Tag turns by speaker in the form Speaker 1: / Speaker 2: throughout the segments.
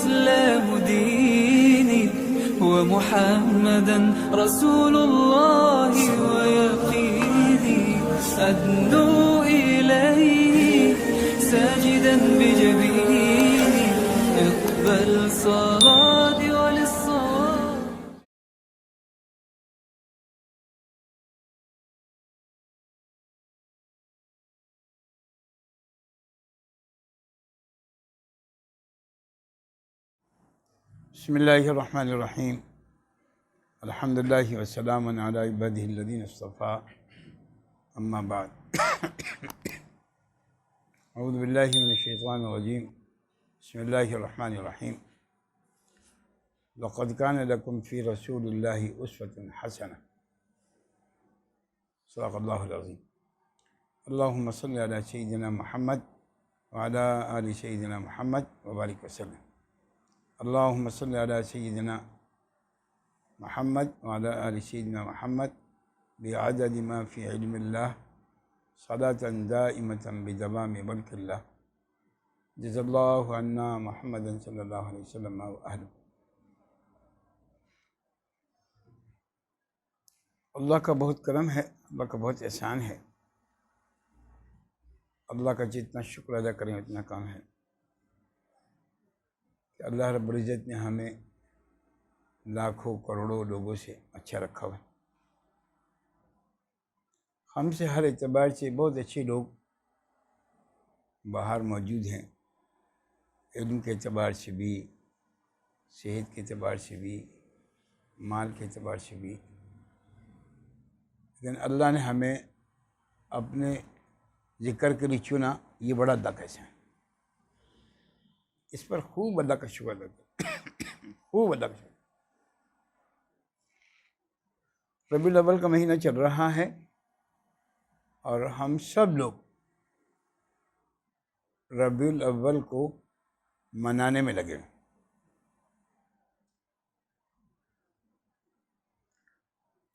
Speaker 1: والإسلام ديني ومحمدا رسول الله ويقيني أدنو إليه ساجدا بجبيني اقبل صلاتي وللصواب.
Speaker 2: بسم اللہ الرحمن الرحیم الحمدللہ والسلام علی عبادہ الذین اصطفیٰ اما بعد اعوذ باللہ من الشیطان الرجیم بسم اللہ الرحمن الرحیم لقد کان لکم فی رسول اللہ اسوۃ حسنہ صدق اللہ العظیم. اللہم صلی علی سیدنا محمد وعلی آل سیدنا محمد وبارک وسلم. اللہم صلی علی سیدنا محمد وعلی آل سیدنا محمد بعدد ما فی علم اللہ صلاۃ دائمۃ بدوام ملک اللہ. جزا اللہ عنا محمد صلی اللہ علیہ وسلم و اہلہ. اللہ کا بہت کرم ہے، اللہ کا بہت احسان ہے. اللہ کا جتنا شکر ادا کریں اتنا کام ہے کہ اللہ رب العزت نے ہمیں لاکھوں کروڑوں لوگوں سے اچھا رکھا ہوا ہے. ہم سے ہر اعتبار سے بہت اچھے لوگ باہر موجود ہیں، علم کے اعتبار سے بھی، صحت کے اعتبار سے بھی، مال کے اعتبار سے بھی. لیکن اللہ نے ہمیں اپنے ذکر کے لیے چنا، یہ بڑا اللہ کا احسان ہے. اس پر خوب اللہ کا شکر ادا کریں، خوب اللہ کا شکر. ربیع الاول کا مہینہ چل رہا ہے اور ہم سب لوگ ربیع الاول کو منانے میں لگے ہیں.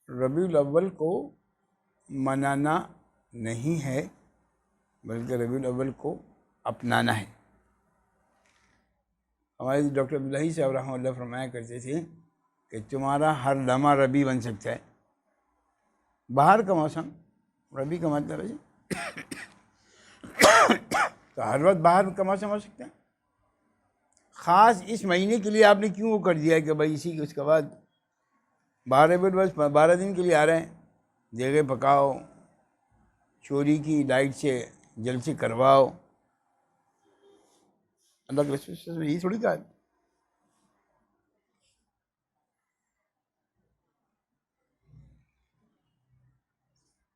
Speaker 2: ربیع الاول کو منانا نہیں ہے بلکہ ربیع الاول کو اپنانا ہے. ہمارے ڈاکٹر عبداللہ صاحب رحمہ اللہ فرمایا کرتے تھے کہ تمہارا ہر لمحہ ربیع بن سکتا ہے. باہر کا موسم ربیع کا مطلب ہے تو ہر وقت باہر کا موسم ہو سکتا ہے. خاص اس مہینے کے لیے آپ نے کیوں وہ کر دیا کہ بھائی اسی اس کے بعد 12 بس 12 دن کے لیے آ رہے ہیں، دیگے پکاؤ، چوری کی لائٹ سے جلسے کرواؤ. اللہ کے رسول صلی اللہ علیہ وسلم نے یہی تھوڑی کہا.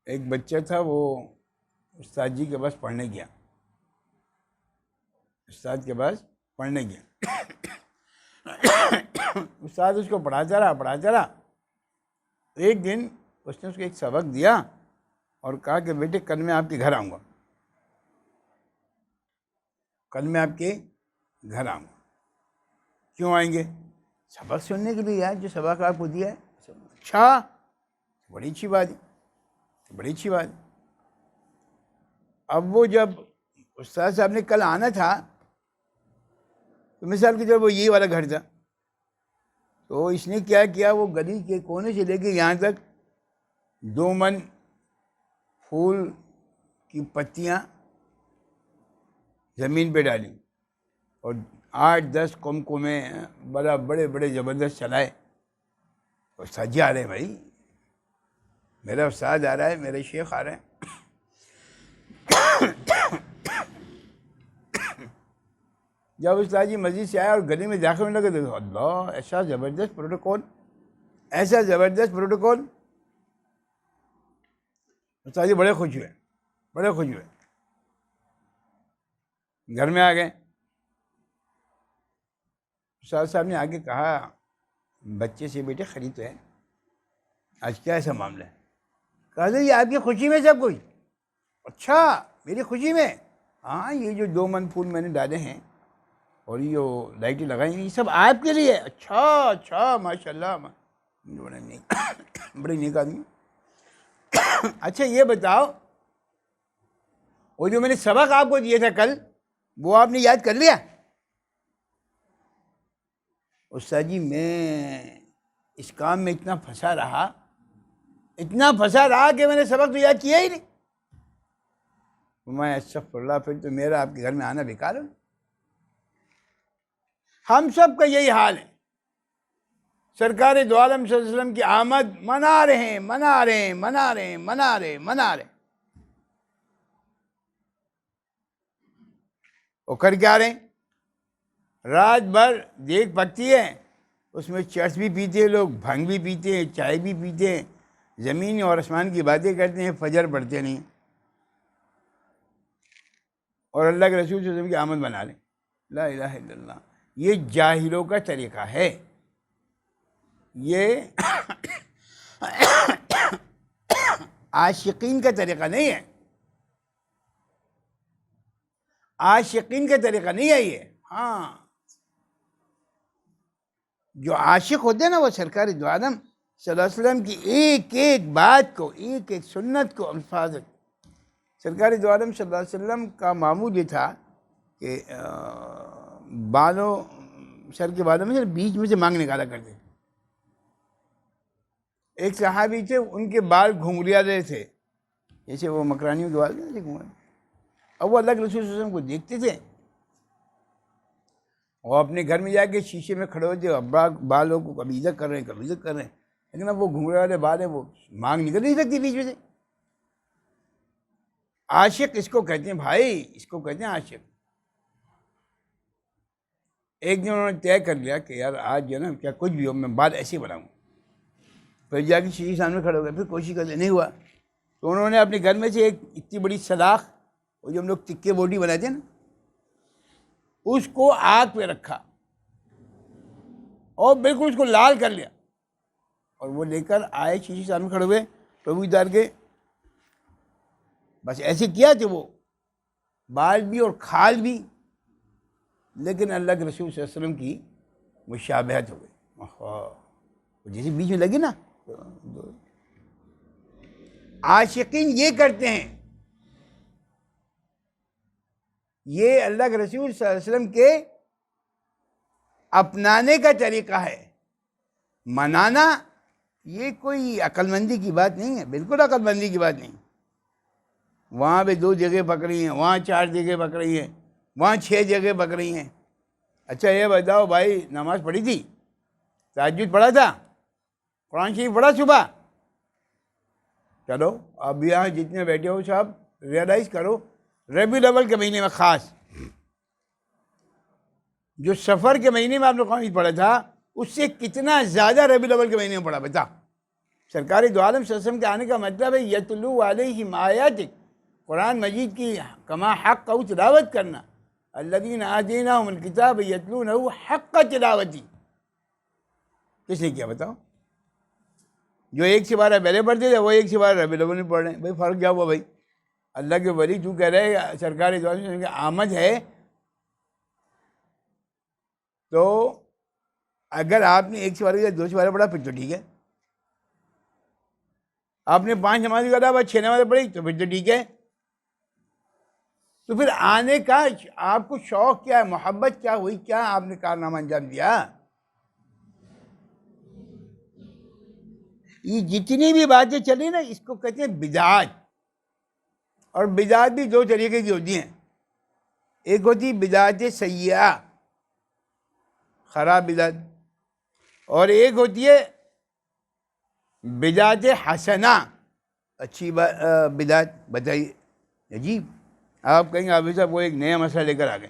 Speaker 2: ایک بچہ تھا، وہ استاد جی کے پاس پڑھنے گیا، استاد کے پاس پڑھنے گیا. استاد اس کو پڑھاتا رہا. ایک دن اس نے اس کو ایک سبق دیا اور کہا کہ بیٹے کل میں آپ کے گھر آؤں گا، کل میں آپ کے گھر آؤں گا. کیوں آئیں گے؟ سبق سننے کے لیے یار، جو سبق آپ کو دیا ہے. اچھا، بڑی اچھی بات ہے، بڑی اچھی بات ہے. اب وہ جب استاد صاحب نے کل آنا تھا تو مثال کے جب وہ یہی والا گھر تھا تو اس نے کیا کیا، وہ گلی کے کونے سے لے کے یہاں تک 2 من پھول کی پتیاں زمین پہ ڈالی اور 8-10 قمقمے بڑے بڑے زبردست چلائے. استاد جی آ رہے ہیں بھائی، میرا استاد آ رہا ہے، میرے شیخ آ رہے ہیں. جب استاد جی مسجد سے آئے اور گلی میں داخل ہونے لگے تو اللہ، ایسا زبردست پروٹوکول، ایسا زبردست پروٹوکول. استاد جی بڑے خوش ہوئے، بڑے خوش ہوئے. گھر میں آ گئے. استاد صاحب نے آگے کہا بچے سے، بیٹے خرید تو ہے، آج کیا ایسا معاملہ ہے؟ کہا یہ آپ کی خوشی میں سب کچھ؟ اچھا، میری خوشی میں؟ ہاں، یہ جو 2 من پھول میں نے ڈالے ہیں اور یہ لائٹیں لگائی ہیں، یہ سب آپ کے لیے. اچھا ماشاء اللہ، بڑے نیک آدمی. اچھا یہ بتاؤ، وہ جو میں نے سبق آپ کو دیا تھا کل، وہ آپ نے یاد کر لیا؟ استاد جی میں اس کام میں اتنا پھنسا رہا کہ میں نے سبق تو یاد کیا ہی نہیں. میں استغفر اللہ، پھر تو میرا آپ کے گھر میں آنا بیکار ہے. ہم سب کا یہی حال ہے. سرکار دو عالم صلی اللہ علیہ وسلم کی آمد منا رہے ہیں. وہ کر کیا رہے ہیں؟ رات بھر دیگ پکتی ہے، اس میں چرس بھی پیتے ہیں لوگ، بھنگ بھی پیتے ہیں، چائے بھی پیتے ہیں، زمین اور آسمان کی باتیں کرتے ہیں، فجر پڑھتے نہیں، اور اللہ کے رسول صلی اللہ علیہ وسلم کی آمد بنا لیں. لا الہ الا اللہ. یہ جاہلوں کا طریقہ ہے. یہ عاشقین کا طریقہ نہیں ہے. عاشقین کا طریقہ نہیں ہے یہ. ہاں، جو عاشق ہوتے ہیں نا، وہ سرکار دو عالم صلی اللہ علیہ وسلم کی ایک ایک بات کو، ایک ایک سنت کو، الفاظ. سرکار دو عالم صلی اللہ علیہ وسلم کا معمول یہ تھا کہ سر کے بالوں میں سے بیچ میں سے مانگ نکالا کرتے. ایک صحابی تھے، ان کے بال گھنگریا رہے تھے، جیسے وہ مکرانیوں کے بال تھے گھنگرے. اب وہ اللہ کے رسول صلی اللہ علیہ وسلم کو دیکھتے تھے، وہ اپنے گھر میں جا کے شیشے میں کھڑے ہوتے، ابا بالوں کو کبھی ادھر کر رہے ہیں کبھی ادھر کر رہے ہیں، لیکن اب وہ گھنگرے والے بال ہیں، وہ مانگ نکل نہیں سکتی بیچ میں سے. عاشق اس کو کہتے ہیں بھائی، اس کو کہتے ہیں عاشق. ایک دن انہوں نے طے کر لیا کہ یار آج جو ہے نا، کیا کچھ بھی ہو میں بال ایسے ہی بناؤں. پھر جا کے شیشے سامنے کھڑے ہو گئے، پھر کوشش کر لیا، نہیں ہوا. تو انہوں نے اپنے گھر میں سے ایک اتنی بڑی سلاخ، وہ جو ہم لوگ تکے بوٹی بناتے ہیں نا، اس کو آگ پہ رکھا اور بالکل اس کو لال کر لیا، اور وہ لے کر آئے، شیشے سامنے کھڑے ہوئے، پربھو اتار کے بس ایسے کیا کہ وہ بال بھی اور کھال بھی، لیکن اللہ کے رسول صلی اللہ علیہ وسلم کی مشابہت ہو گئی، جیسے بیچ میں لگی نا. عاشقین یہ کرتے ہیں. یہ اللہ کے رسول صلی اللہ علیہ وسلم کے اپنانے کا طریقہ ہے. منانا یہ کوئی عقل مندی کی بات نہیں ہے، بالکل عقل مندی کی بات نہیں. وہاں پہ 2 جگہ پکڑی ہیں، وہاں 4 جگہ پکڑی ہیں، وہاں 6 جگہ پکڑی ہیں. اچھا یہ بتاؤ بھائی، نماز پڑھی تھی؟ تہجد پڑھا تھا؟ قرآن شریف پڑھا صبح؟ چلو اب یہاں جتنے بیٹھے ہو صاحب ریئلائز کرو، ربیع الاول کے مہینے میں خاص، جو سفر کے مہینے میں آپ نے قرآن پڑھا تھا، اس سے کتنا زیادہ ربیع الاول کے مہینے میں پڑھا بتا. سرکار دو عالم صلی اللہ علیہ وسلم کے آنے کا مطلب ہے یتلو علیہم آیاتک، قرآن مجید کی کما حق تلاوت کرنا. الذین آتیناہم الکتاب یتلونہ حق تلاوتی. کس نے کیا بتاؤ؟ جو 1 سے 12 پہلے پڑھتے تھے، وہ 1 سے 12 ربیع الاول میں پڑھ رہے ہیں. بھائی فرق کیا ہوا بھائی؟ اللہ کے ولی تو کہہ رہے سرکار دو عالم صلی اللہ علیہ وسلم کی آمد ہے، تو اگر آپ نے 1 سے 12 یا 2 سے 12 پڑھا پھر تو ٹھیک ہے. آپ نے 5 نمازیں کے علاوہ 6 نمازیں پڑھی تو پھر تو ٹھیک ہے. تو پھر آنے کا آپ کو شوق کیا ہے، محبت کیا ہوئی، کیا آپ نے کارنامہ انجام دیا؟ یہ جتنی بھی باتیں چلی نا، اس کو کہتے ہیں بدعات. اور بدعات بھی 2 طریقے کی ہوتی ہیں. ایک ہوتی بدعات سیئہ، خراب بدعت، اور ایک ہوتی ہے بدعت حسنہ، اچھی بدعت. بتائیے، عجیب. آپ کہیں گے حافظ صاحب وہ ایک نیا مسئلہ لے کر آ گئے.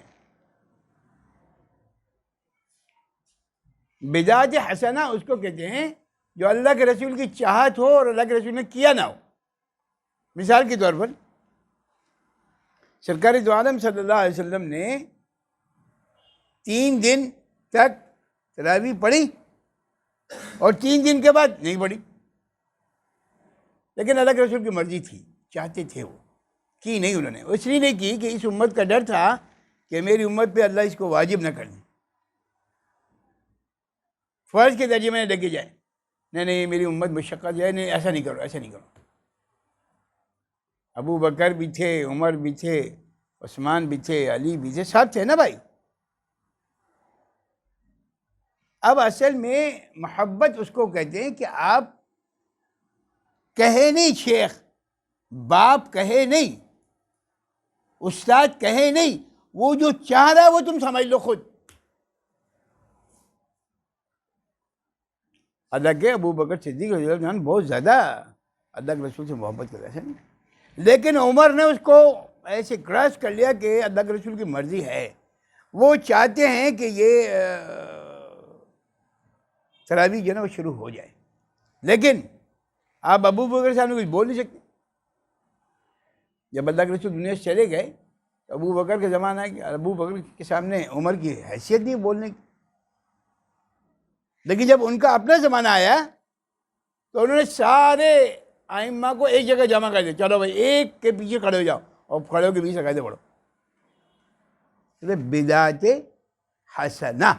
Speaker 2: بدعت حسنہ اس کو کہتے ہیں جو اللہ کے رسول کی چاہت ہو اور اللہ کے رسول نے کیا نہ ہو. مثال کے طور پر سرکار دو عالم صلی اللہ علیہ وسلم نے 3 دن تک تراویح پڑھی اور 3 دن کے بعد نہیں پڑھی، لیکن اللہ کے رسول کی مرضی تھی، چاہتے تھے، وہ کی نہیں. انہوں نے اس لیے نہیں کی کہ اس امت کا ڈر تھا کہ میری امت پہ اللہ اس کو واجب نہ کر دیں، فرض کے درجے میں نہ لگے جائے. نہیں میری امت مشقت ہے، نہیں ایسا نہیں کرو، ایسا نہیں کرو. ابو بکر بھی تھے، عمر بھی تھے، عثمان بھی تھے، علی بھی تھے، سب تھے نا بھائی. اب اصل میں محبت اس کو کہتے ہیں کہ آپ کہے نہیں، شیخ باپ کہے نہیں، استاد کہے نہیں، وہ جو چاہ رہا ہے وہ تم سمجھ لو خود. اللہ کے ابو بکر صدیق رضی اللہ عنہ بہت زیادہ اللہ کے رسول سے محبت کر رہے تھے، لیکن عمر نے اس کو ایسے کراس کر لیا کہ اللہ کے رسول کی مرضی ہے، وہ چاہتے ہیں کہ یہ تراویح جو ہے نا وہ شروع ہو جائے، لیکن آپ ابو بکر صاحب نے کچھ بول نہیں سکتے. جب اللہ کے رسول دنیا سے چلے گئے تو ابو بکر کا زمانہ ہے کہ ابو بکر کے سامنے عمر کی حیثیت نہیں بولنے کی، لیکن جب ان کا اپنا زمانہ آیا تو انہوں نے سارے ائمہ کو ایک جگہ جمع کر دیا، چلو بھائی ایک کے پیچھے کھڑے ہو جاؤ اور کھڑے ہو کے بیچ عقائد پڑھو. بدعت حسنہ.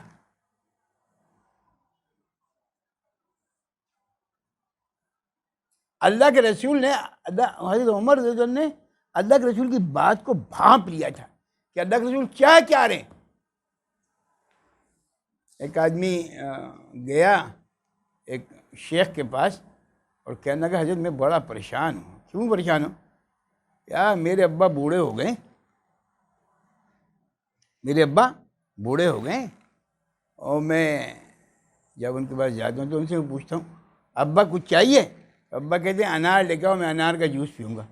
Speaker 2: اللہ کے رسول نے حضرت عمر رضی اللہ عنہ نے اللہ کے رسول کی بات کو بھانپ لیا تھا کہ اللہ کے رسول کیا چاہ رہے ہیں. ایک آدمی گیا ایک شیخ کے پاس اور کہنے لگا حضرت میں بڑا پریشان ہوں. کیوں پریشان ہوں؟ کیا میرے ابا بوڑھے ہو گئے، میرے ابا بوڑھے ہو گئے، اور میں جب ان کے پاس جاتا ہوں تو ان سے پوچھتا ہوں ابا کچھ چاہیے؟ ابا کہتے ہیں انار لے کے آؤ، میں انار کا جوس پیوں گا.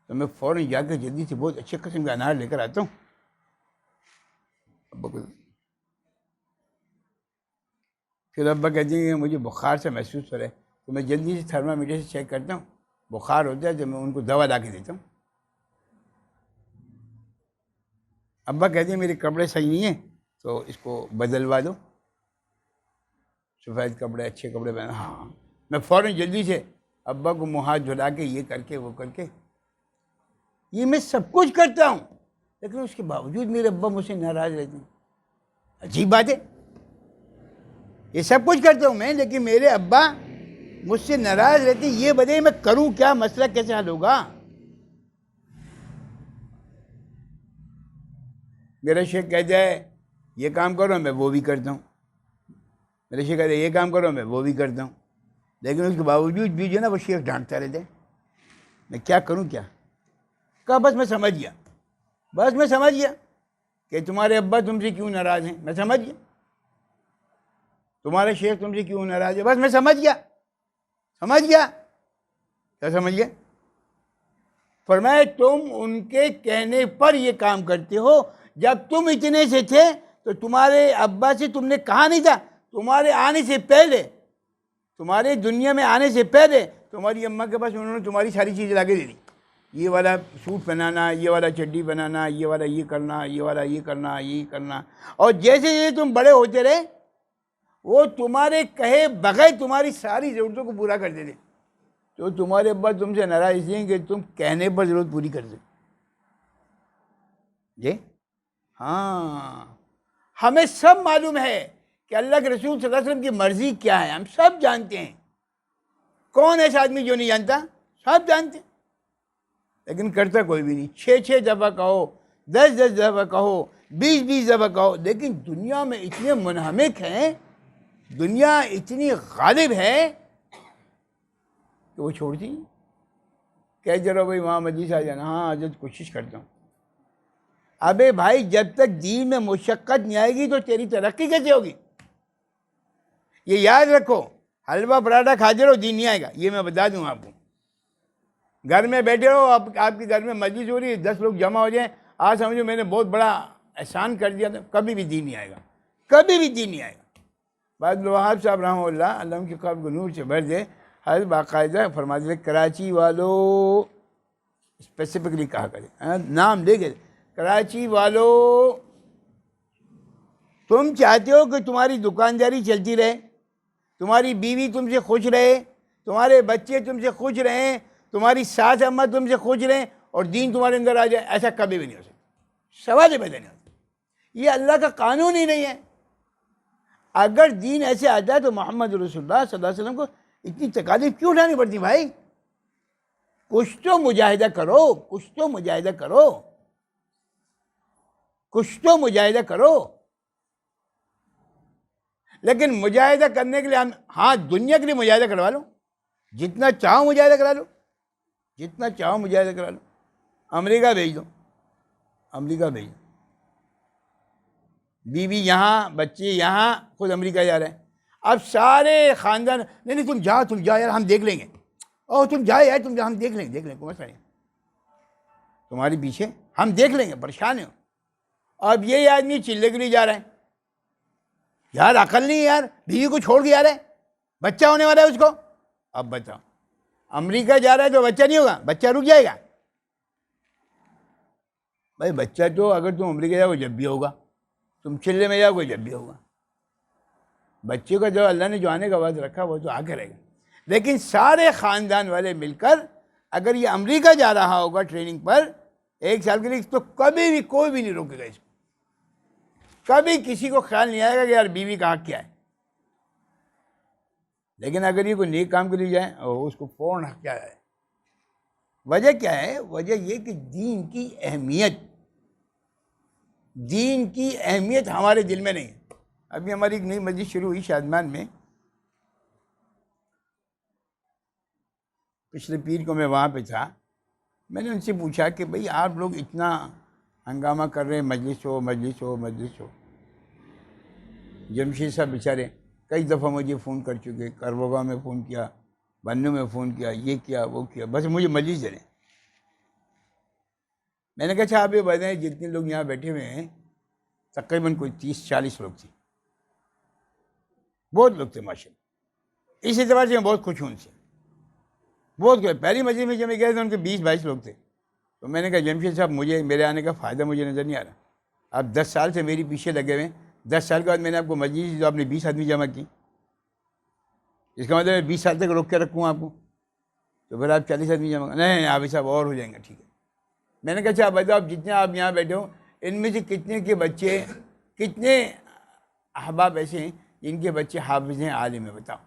Speaker 2: تو میں فوراً جا کے جلدی سے بہت اچھے قسم کا انار لے کر آتا ہوں. ابا کو پھر ابا کہتے ہیں کہ مجھے بخار سے محسوس ہو رہا ہے، تو میں جلدی سے تھرمامیٹر سے چیک کرتا ہوں، بخار ہوتا ہے تو میں ان کو دوا لا کے دیتا ہوں. ابا کہتے ہیں میرے کپڑے صحیح نہیں ہیں تو اس کو بدلوا دو، سفید کپڑے اچھے کپڑے پہنا. ہاں میں فوراً جلدی سے ابا کو منہ ہاتھ دھلا کے یہ کر کے وہ کر کے یہ میں سب کچھ کرتا ہوں، لیکن اس کے باوجود میرے ابا مجھ سے ناراض رہتے ہیں. عجیب بات ہے، یہ سب کچھ کرتا ہوں میں لیکن میرے ابا مجھ سے ناراض رہتے ہیں. یہ بتائیے میں کروں کیا، مسئلہ کیسے حل ہوگا؟ میرا شیخ کہتا ہے یہ کام کرو، میں وہ بھی کرتا ہوں. میرا شیخ کہتا ہے یہ کام کرو، میں وہ بھی کرتا ہوں، لیکن اس کے باوجود بھی جو ہے نا وہ شیخ ڈانٹتا رہتا ہے. میں کیا کروں کیا؟ کہا بس میں سمجھ گیا، بس میں سمجھ گیا کہ تمہارے ابا تم سے کیوں ناراض ہیں. میں سمجھ گیا تمہارا شیخ تم سے کیوں ناراض ہے. بس میں سمجھ گیا. سمجھ گیا کیا سمجھ گیا؟ فرمایا تم ان کے کہنے پر یہ کام کرتے ہو. جب تم اتنے سے تھے تو تمہارے ابا سے تم نے کہا نہیں تھا؟ تمہارے آنے سے پہلے، تمہارے دنیا میں آنے سے پہلے تمہاری اماں کے پاس انہوں نے تمہاری ساری چیزیں لا کے دے دی. یہ والا سوٹ پہنانا، یہ والا چڈی بنانا، یہ والا یہ کرنا، یہ والا یہ کرنا، یہ کرنا. اور جیسے جیسے تم بڑے ہوتے رہے وہ تمہارے کہے بغیر تمہاری ساری ضرورتوں کو پورا کر دیتے. تو تمہارے ابا تم سے ناراض اس لیے کہ تم کہنے پر ضرورت پوری کر دو. جی ہاں، ہمیں سب معلوم ہے کہ اللہ کے رسول صلی اللہ علیہ وسلم کی مرضی کیا ہے، ہم سب جانتے ہیں. کون ایسا آدمی جو نہیں جانتا؟ سب جانتے ہیں، لیکن کرتا کوئی بھی نہیں. 6 دفعہ کہو، 10 دفعہ کہو، 20 دفعہ کہو، لیکن دنیا میں اتنے منہمک ہیں، دنیا اتنی غالب ہے کہ وہ چھوڑتی نہیں. کہہ چلو بھائی وہاں مجلس آ جانا، ہاں حضرت کوشش کرتا ہوں. ابے بھائی جب تک دین میں مشقت نہیں آئے گی تو تیری ترقی کیسے ہوگی؟ یہ یاد رکھو، حلوہ پراٹھا کھاتے رہو دین نہیں آئے گا، یہ میں بتا دوں آپ کو. گھر میں بیٹھے رہو، آپ کے گھر میں مجلس ہو رہی ہے، 10 لوگ جمع ہو جائیں، آج سمجھو میں نے بہت بڑا احسان کر دیا تھا، کبھی بھی دین نہیں آئے گا، کبھی بھی دین نہیں آئے گا. بعد وہاب صاحب رحمہ اللہ ان کی قبر کو نور سے بھر دے، حضرت باقاعدہ فرماتے تھے کراچی والو، اسپیسیفکلی کہا کرے، نام لے کے، کراچی والو تم چاہتے ہو کہ تمہاری دکانداری چلتی رہے، تمہاری بیوی تم سے خوش رہے، تمہارے بچے تم سے خوش رہیں، تمہاری ساس اماں تم سے خوش رہیں اور دین تمہارے اندر آ جائے؟ ایسا کبھی بھی نہیں ہو سکتا، سوال پیدا نہیں ہوتا. یہ اللہ کا قانون ہی نہیں ہے. اگر دین ایسے آتا ہے تو محمد رسول اللہ صلی اللہ علیہ وسلم کو اتنی تکالیف کیوں اٹھانی پڑتی بھائی؟ کچھ تو مجاہدہ کرو، کچھ تو مجاہدہ کرو، کچھ تو مجاہدہ کرو. لیکن مجاہدہ کرنے کے لیے ہاں دنیا کے لیے مجاہدہ کروا لو، جتنا چاہو مجاہدہ کرا لو، جتنا چاہو مجاہدہ کرا لو، امریکہ بھیج دو، امریکہ بھیج دو، بیوی یہاں، بچے یہاں، خود امریکہ جا رہے ہیں۔ اب سارے خاندان نہیں تم جاؤ یار ہم دیکھ لیں گے، او تم جاؤ یار تم جاؤ ہم دیکھ لیں گے کوئی مسئلہ نہیں، تمہارے پیچھے ہم دیکھ لیں گے، پریشان ہو۔ اب یہی آدمی چلے کے لیے جا رہے ہیں، یار عقل نہیں یار، بیوی کو چھوڑ کے جا رہے ہیں، بچہ ہونے والا ہے اس کو۔ اب بتاؤ امریکہ جا رہا ہے تو بچہ نہیں ہوگا، بچہ رک جائے گا؟ بھائی بچہ تو اگر تم امریکہ جاؤ جب بھی ہوگا، تم چلے میں جاؤ جب بھی ہوگا، بچے کا جو اللہ نے جو آنے کا وعدہ رکھا وہ تو آ کے رہے گا۔ لیکن سارے خاندان والے مل کر اگر یہ امریکہ جا رہا ہوگا ٹریننگ پر 1 سال کے لیے، تو کبھی بھی کوئی بھی نہیں روکے گا اس کو، کبھی کسی کو خیال نہیں آئے گا کہ یار بیوی کا حق کیا ہے۔ لیکن اگر یہ کوئی نیک کام کے لیے جائے اور اس کو فوراً حق کیا ہے۔ وجہ کیا ہے؟ وجہ یہ کہ دین کی اہمیت ہمارے دل میں نہیں ہے۔ ابھی ہماری ایک نئی مسجد شروع ہوئی شادمان میں، پچھلے پیر کو میں وہاں پہ تھا، میں نے ان سے پوچھا کہ بھئی آپ لوگ اتنا ہنگامہ کر رہے ہیں، مجلس ہو۔ جمشید صاحب بیچارے کئی دفعہ مجھے فون کر چکے، کربوگا میں فون کیا، بنو میں فون کیا، یہ کیا وہ کیا، بس مجھے مجلس دے رہے ہیں۔ میں نے کہا اچھا آپ یہ بتائیں جتنے لوگ یہاں بیٹھے ہوئے ہیں تقریباً کوئی 30-40 لوگ تھے، بہت لوگ تھے ماشاءاللہ، اس اعتبار سے میں بہت خوش ہوں ان سے، بہت پہلی مجلس میں جب میں گئے تھے ان کے 20-22 لوگ تھے۔ تو میں نے کہا جمشید صاحب میرے آنے کا فائدہ مجھے نظر نہیں آ رہا، آپ 10 سال سے میری پیچھے لگے ہوئے ہیں، 10 سال کے بعد میں نے آپ کو مجلس جو آپ نے 20 آدمی جمع کی، اس کا مطلب 20 سال تک روک کے رکھوں آپ کو، تو پھر آپ 40 آدمی جمع نہیں آپ صاحب اور ہو جائیں گے، ٹھیک ہے۔ میں نے کہا اچھا آپ بتاؤ جتنے آپ یہاں بیٹھے ہو ان میں سے کتنے کے بچے، کتنے احباب ایسے ہیں جن کے بچے حافظ ہیں، عالم ہیں، بتاؤ۔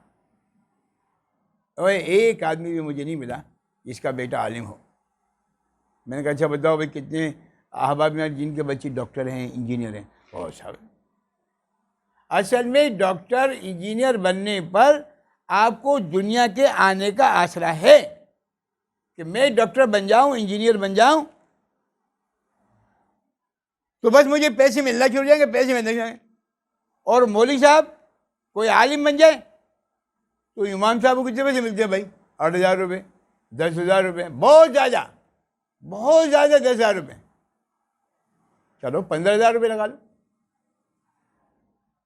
Speaker 2: اور ایک آدمی بھی مجھے نہیں ملا جس کا بیٹا عالم ہو۔ میں نے کہا اچھا بتاؤ بھائی کتنے احباب ہیں جن کے بچے ڈاکٹر ہیں، انجینئر ہیں؟ بہت سارے۔ اصل میں ڈاکٹر انجینئر بننے پر آپ کو دنیا کے آنے کا آسرا ہے کہ میں ڈاکٹر بن جاؤں، انجینئر بن جاؤں تو بس مجھے پیسے ملنا شروع ہو جائیں گے، پیسے ملنے جائیں گے۔ اور مولوی صاحب کوئی عالم بن جائے تو امام صاحب کو کتنے پیسے ملتے ہیں بھائی؟ 8,000 روپے، 10,000 روپے، بہت زیادہ 10,000 روپے، چلو 15,000 روپے لگا لو۔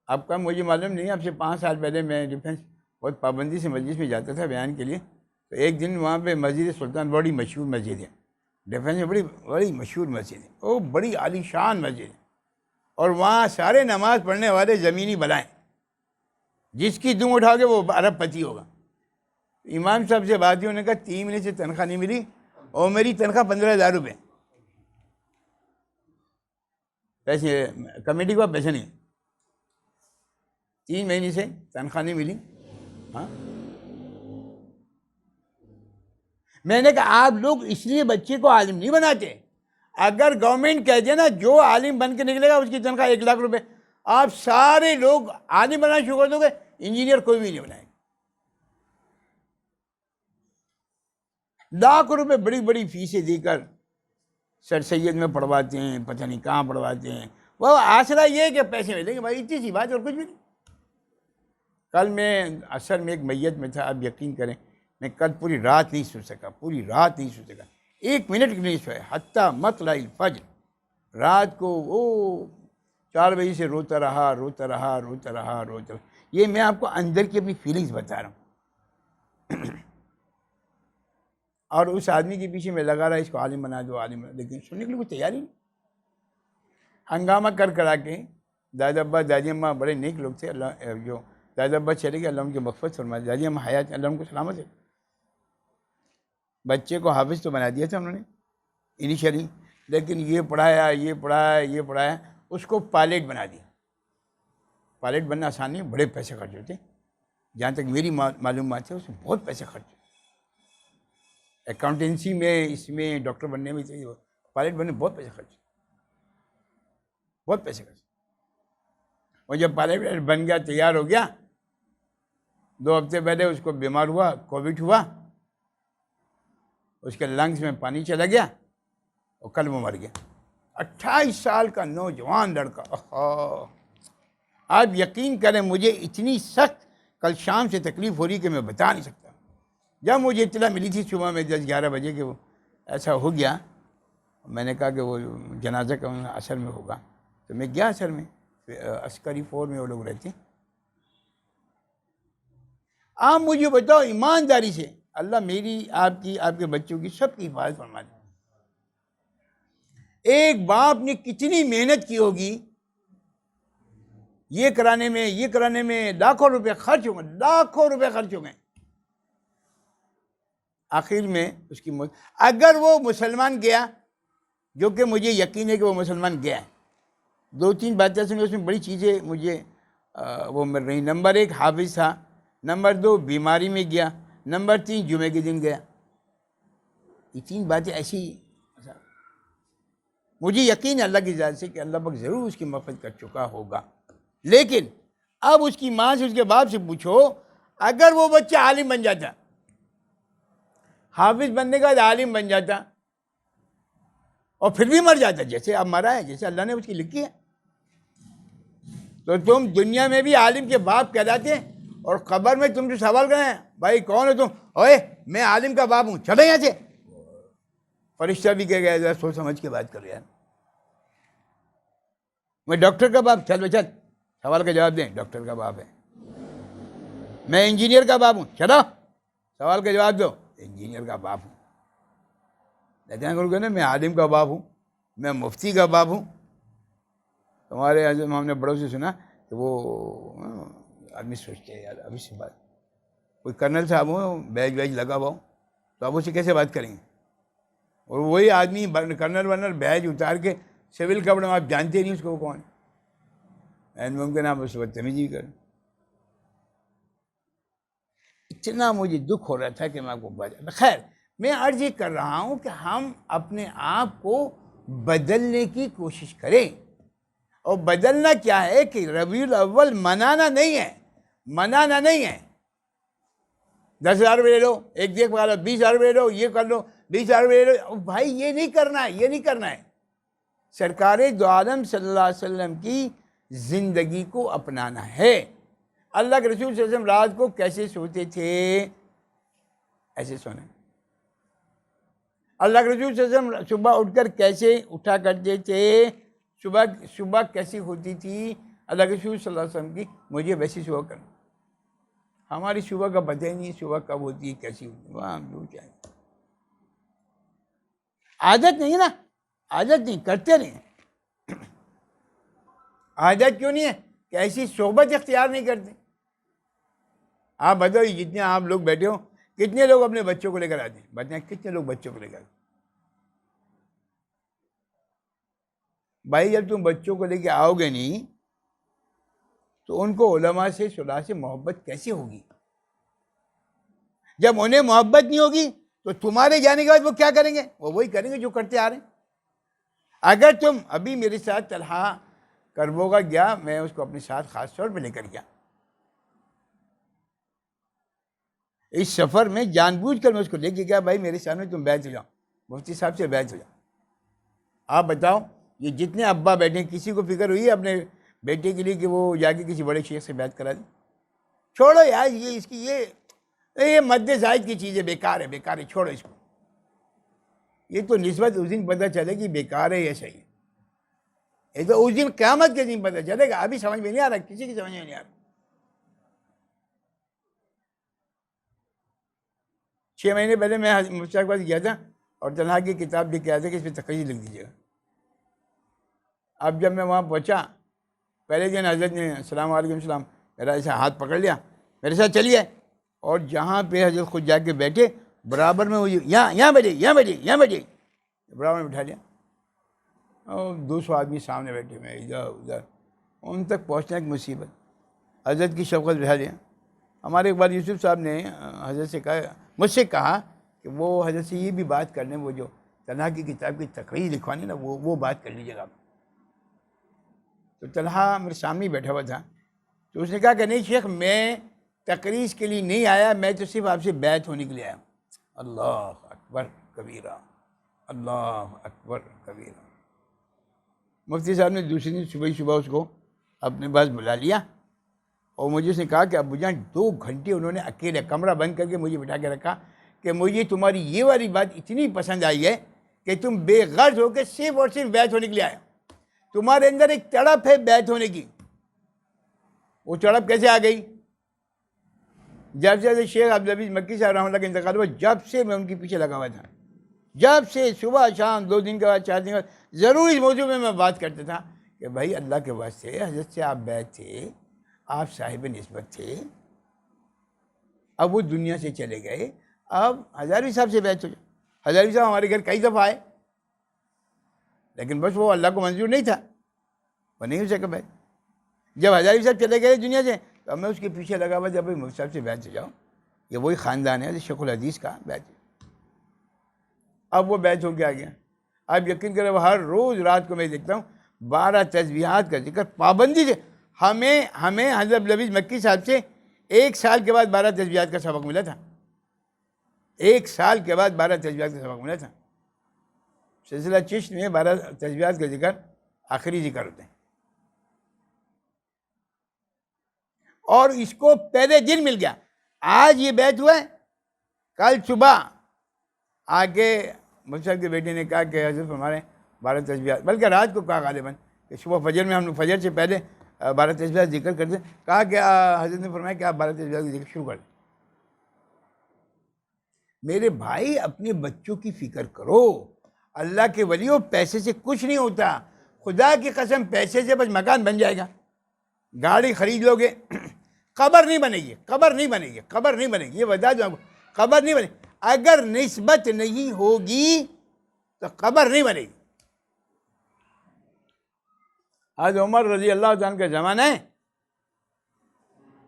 Speaker 2: آپ کا مجھے معلوم نہیں، آپ سے 5 سال پہلے میں ڈیفینس بہت پابندی سے مجلس میں جاتا تھا بیان کے لیے، تو ایک دن وہاں پہ مسجد سلطان بڑی مشہور مسجد ہے، ڈیفینس میں بڑی مشہور مسجد ہے، وہ بڑی عالی شان مسجد ہے، اور وہاں سارے نماز پڑھنے والے زمینی بلائیں، جس کی دم اٹھاؤ گے وہ ارب پتی ہوگا۔ امام صاحب سے بات ہوئی، انہوں نے کہا 3 مہینے سے تنخواہ نہیں ملی اور میری تنخواہ 15,000 روپے، پیسے کمیٹی کو پیسے نہیں، 3 مہینے سے تنخواہ نہیں ملی۔ ہاں میں نے کہا آپ لوگ اس لیے بچے کو عالم نہیں بناتے، اگر گورنمنٹ کہہ دے نا جو عالم بن کے نکلے گا اس کی تنخواہ 1,00,000 روپے، آپ سارے لوگ عالم بنانا شروع کر دو گے، انجینئر کوئی بھی نہیں بنائے گا۔ لاکھ روپے بڑی بڑی فیسیں دے کر سر سید میں پڑھواتے ہیں، پتہ نہیں کہاں پڑھواتے ہیں، وہ آسرا یہ ہے کہ پیسے ملیں گے، بھائی اتنی سی بات اور کچھ بھی نہیں۔ کل میں اثر میں ایک میت میں تھا، آپ یقین کریں میں کل پوری رات نہیں سو سکا، 1 منٹ بھی نہیں سویا، حتیٰ مطلع الفجر، رات کو وہ 4 بجے سے روتا رہا۔ یہ میں آپ کو اندر کی اپنی فیلنگز بتا رہا ہوں۔ اور اس آدمی کے پیچھے میں لگا رہا اس کو عالم بنا دو، لیکن سننے کے لیے کوئی تیاری نہیں۔ ہنگامہ کرا کے دادا ابا دادی اماں بڑے نیک لوگ تھے، اللہ جو دادا ابا چلے گئے اللہ ان کی مغفرت فرمائے، دادی اماں حیات اللہ ان کو سلامت ہے۔ بچے کو حافظ تو بنا دیا تھا انہوں نے انیشلی، لیکن یہ پڑھایا اس کو پائلٹ بنا دیا۔ پائلٹ بننا آسان نہیں، بڑے پیسے خرچ ہوتے، جہاں تک میری معلومات ہے اس میں بہت پیسے خرچ ہوتے، اکاؤنٹنسی میں، اس میں ڈاکٹر بننے میں چاہیے، پائلٹ بننے میں بہت پیسے خرچ۔ وہ جب پائلٹ بن گیا، تیار ہو گیا، 2 ہفتے پہلے اس کو بیمار ہوا، کووڈ ہوا، اس کے لنگس میں پانی چلا گیا اور کل وہ مر گیا۔ 28 سال کا نوجوان لڑکا۔ آپ یقین کریں مجھے اتنی سخت کل شام سے تکلیف ہو رہی کہ میں بتا نہیں سکتا۔ جب مجھے اطلاع ملی تھی صبح میں 10-11 بجے کہ وہ ایسا ہو گیا، میں نے کہا کہ وہ جنازہ کا اثر میں ہوگا، تو میں گیا اثر میں، عسکری فور میں وہ لوگ رہتے ہیں۔ آپ مجھے بتاؤ ایمانداری سے، اللہ میری، آپ کی، آپ کے بچوں کی، سب کی حفاظت فرما دے۔ ایک باپ نے کتنی محنت کی ہوگی، یہ کرانے میں لاکھوں روپے خرچ ہو گئے، آخر میں اس کی موت۔ اگر وہ مسلمان گیا، جو کہ مجھے یقین ہے کہ وہ مسلمان گیا ہے، 2-3 باتیں سنیں، اس میں بڑی چیزیں مجھے وہ مل رہی۔ نمبر 1 حافظ تھا، نمبر 2 بیماری میں گیا، نمبر 3 جمعے کے دن گیا۔ یہ 3 باتیں ایسی، مجھے یقین ہے اللہ کی ذات سے کہ اللہ پاک ضرور اس کی مغفرت کر چکا ہوگا۔ لیکن اب اس کی ماں سے، اس کے باپ سے پوچھو، اگر وہ بچہ عالم بن جاتا، حافظ بننے کا عالم بن جاتا اور پھر بھی مر جاتا، جیسے اب مرا ہے، جیسے اللہ نے اس کی لکھی ہے، تو تم دنیا میں بھی عالم کے باپ کہلاتے ہیں اور قبر میں تم سے سوال کریں بھائی کون ہو تم؟ اوے میں عالم کا باپ ہوں، چلو یہاں سے۔ فرشتہ بھی کہہ گیا ذرا سوچ سمجھ کے بات کر یار۔ میں ڈاکٹر کا باپ، چل سوال کا جواب دیں، ڈاکٹر کا باپ ہے۔ میں انجینئر کا باپ ہوں، چلو سوال کا جواب دو، انجینئر کا باپ ہوں۔ لیکن نا میں عالم کا باپ ہوں، میں مفتی کا باپ ہوں۔ تمہارے ہم نے بڑوں سے سنا کہ وہ آدمی سوچتے ہیں یار ابھی سے بات، کوئی کرنل صاحب ہوں، بیج لگا ہوا ہوں، تو آپ اسے کیسے بات کریں گے؟ اور وہی آدمی کرنل بیج اتار کے سول کپڑے میں، آپ جانتے نہیں اس کو وہ کون ہے، ممکن آپ اس کو بدتمیزی کریں۔ اتنا مجھے دکھ ہو رہا تھا کہ میں آپ کو بتا، خیر میں عرض یہ کر رہا ہوں کہ ہم اپنے آپ کو بدلنے کی کوشش کریں۔ اور بدلنا کیا ہے کہ ربیع الاول منانا نہیں ہے 10,000 روپے لے لو، ایک دیکھ پکا لو، 20,000 روپے لے لو، یہ کر لو، 20,000 روپے لے لو، بھائی یہ نہیں کرنا ہے۔ سرکار دو عالم صلی اللہ علیہ وسلم کی زندگی کو اپنانا ہے۔ اللہ کے رسول صلی اللہ علیہ وسلم رات کو کیسے سوتے تھے، ایسے سونے۔ اللہ کے رسول صلی اللہ علیہ وسلم صبح اٹھ کر کیسے اٹھا کرتے تھے، صبح کیسی ہوتی تھی اللہ کے رسول صلی اللہ علیہ وسلم کی، مجھے ویسی صبح کرنا۔ ہماری صبح کا پتہ ہی نہیں، صبح کب ہوتی ہے، کیسی ہوتی ہے، وہاں جو چاہے۔ عادت نہیں ہے نا، عادت نہیں، کرتے نہیں۔ عادت کیوں نہیں ہے کہ ایسی صحبت اختیار نہیں کرتے۔ آپ بتائیے جتنے آپ لوگ بیٹھے ہو، کتنے لوگ اپنے بچوں کو لے کر آتے ہیں؟ بتائیں کتنے لوگ بچوں کو لے کر آتے ہیں؟ بھائی جب تم بچوں کو لے کے آؤ گے نہیں تو ان کو علماء سے، صلاح سے محبت کیسے ہوگی؟ جب انہیں محبت نہیں ہوگی تو تمہارے جانے کے بعد وہ کیا کریں گے؟ وہ وہی کریں گے جو کرتے آ رہے ہیں۔ اگر تم ابھی میرے ساتھ طلحہ کربوگا گیا، میں اس کو اپنے ساتھ خاص طور پہ لے کر گیا، اس سفر میں جان بوجھ کر میں اس کو لے کے گیا، بھائی میرے سامنے تم بیعت ہو جاؤ، مفتی صاحب سے بیعت ہو جاؤ۔ آپ بتاؤ یہ جتنے ابا بیٹھے ہیں، کسی کو فکر ہوئی ہے اپنے بیٹے کے لیے کہ وہ جا کے کسی بڑے شیخ سے بیعت کرا دیں؟ چھوڑو یار، یہ اس کی یہ مد زائد کی چیز ہے، بیکار ہے، چھوڑو اس کو۔ یہ تو نسبت اس دن پتہ چلے کہ بیکار ہے یا صحیح ہے، یہ تو اس دن قیامت کے دن پتہ چلے گا، ابھی سمجھ میں نہیں آ رہا، کسی کی سمجھ میں نہیں آ رہا۔ 6 مہینے پہلے میں مفتی کے پاس گیا تھا اور طلحہ کی کتاب لے کے آیا تھا کہ اس پہ تقریر لکھ دیجیے گا۔ اب جب میں وہاں پہنچا، پہلے دن حضرت نے السلام علیکم السلام، میرا ایسا ہاتھ پکڑ لیا، میرے ساتھ چلیے، اور جہاں پہ حضرت خود جا کے بیٹھے برابر میں وہ یہاں بیٹھے برابر میں بٹھا لیا، اور 200 آدمی سامنے بیٹھے، میں ادھر ان تک پہنچنا ایک مصیبت۔ حضرت کی شفقت بٹھا دیا۔ ہمارے اقبال یوسف صاحب نے حضرت سے کہا، مجھ سے کہا کہ وہ حضرت سے یہ بھی بات کر لیں، وہ جو طلحہ کی کتاب کی تقریر لکھوانی نا، وہ بات کر لیجیے گا۔ تو تو طلحہ میرے سامنے ہی بیٹھا ہوا تھا، تو اس نے کہا کہ نہیں شیخ، میں تقریر کے لیے نہیں آیا، میں تو صرف آپ سے بیعت ہونے کے لیے آیا ہوں۔ اللہ اکبر کبیرہ، اللہ اکبر کبیرہ۔ مفتی صاحب نے دوسرے دن صبح اس کو اپنے پاس بلا لیا، اور مجھے اس نے کہا کہ ابو جان 2 گھنٹے انہوں نے اکیلے کمرہ بند کر کے مجھے بٹھا کے رکھا کہ مجھے تمہاری یہ والی بات اتنی پسند آئی ہے کہ تم بے غرض ہو کے صرف اور صرف بیعت ہونے کے لیے آئے، تمہارے اندر ایک تڑپ ہے بیعت ہونے کی۔ وہ تڑپ کیسے آ گئی؟ جب سے شیخ عبدالعزیز مکی صاحب رحمۃ اللہ کا انتقال ہوا، جب سے میں ان کے پیچھے لگا ہوا تھا، جب سے صبح شام 2 دن کے بعد 4 دن کے بعد ضرور اس موضوع میں بات کرتا تھا کہ بھائی اللہ کے واسطے حضرت سے آپ بیعت تھے، آپ صاحب نسبت تھے، اب وہ دنیا سے چلے گئے، اب ہزاروی صاحب سے بیعت ہو جائے۔ ہزاروی صاحب ہمارے گھر کئی دفعہ آئے، لیکن بس وہ اللہ کو منظور نہیں تھا، وہ نہیں ہو سکا بیعت۔ جب ہزاروی صاحب چلے گئے دنیا سے تو اب میں اس کے پیچھے لگا ہوا، جب بھائی مفتی صاحب سے بیعت ہو جاؤ، یہ وہی خاندان ہے شیخ الحدیث کا بیعت۔ اب وہ بیعت ہو کے آ گیا۔ اب یقین کریں وہ ہر روز رات کو میں دیکھتا ہوں 12 تسبیحات کا ذکر پابندی سے۔ ہمیں حضرت عبدالعزیز مکی صاحب سے 1 سال کے بعد 12 تسبیحات کا سبق ملا تھا، 1 سال کے بعد 12 تسبیحات کا سبق ملا تھا۔ سلسلہ چشت میں 12 تسبیحات کا ذکر آخری ذکر ہوتے ہیں، اور اس کو پہلے دن مل گیا۔ آج یہ بیعت ہوا ہے، کل صبح آ کے مفتی صاحب کے بیٹے نے کہا کہ حضرت ہمارے 12 تسبیحات، بلکہ رات کو کہا غالباً کہ صبح فجر میں ہم فجر سے پہلے 12 تسبیحات ذکر کرتے، کہا کہ حضرت نے فرمایا کہ آپ 12 تسبیحات کا ذکر شروع کر دیں۔ میرے بھائی اپنے بچوں کی فکر کرو، اللہ کے ولیوں پیسے سے کچھ نہیں ہوتا، خدا کی قسم پیسے سے بس مکان بن جائے گا، گاڑی خرید لو گے، قبر نہیں بنے گی، قبر نہیں بنے گی، قبر نہیں بنے گی، یہ بتا دوں آپ کو، قبر نہیں بنے گی۔ اگر نسبت نہیں ہوگی تو قبر نہیں بنے گی۔ حضرت عمر رضی اللہ عنہ کا زمانہ ہے،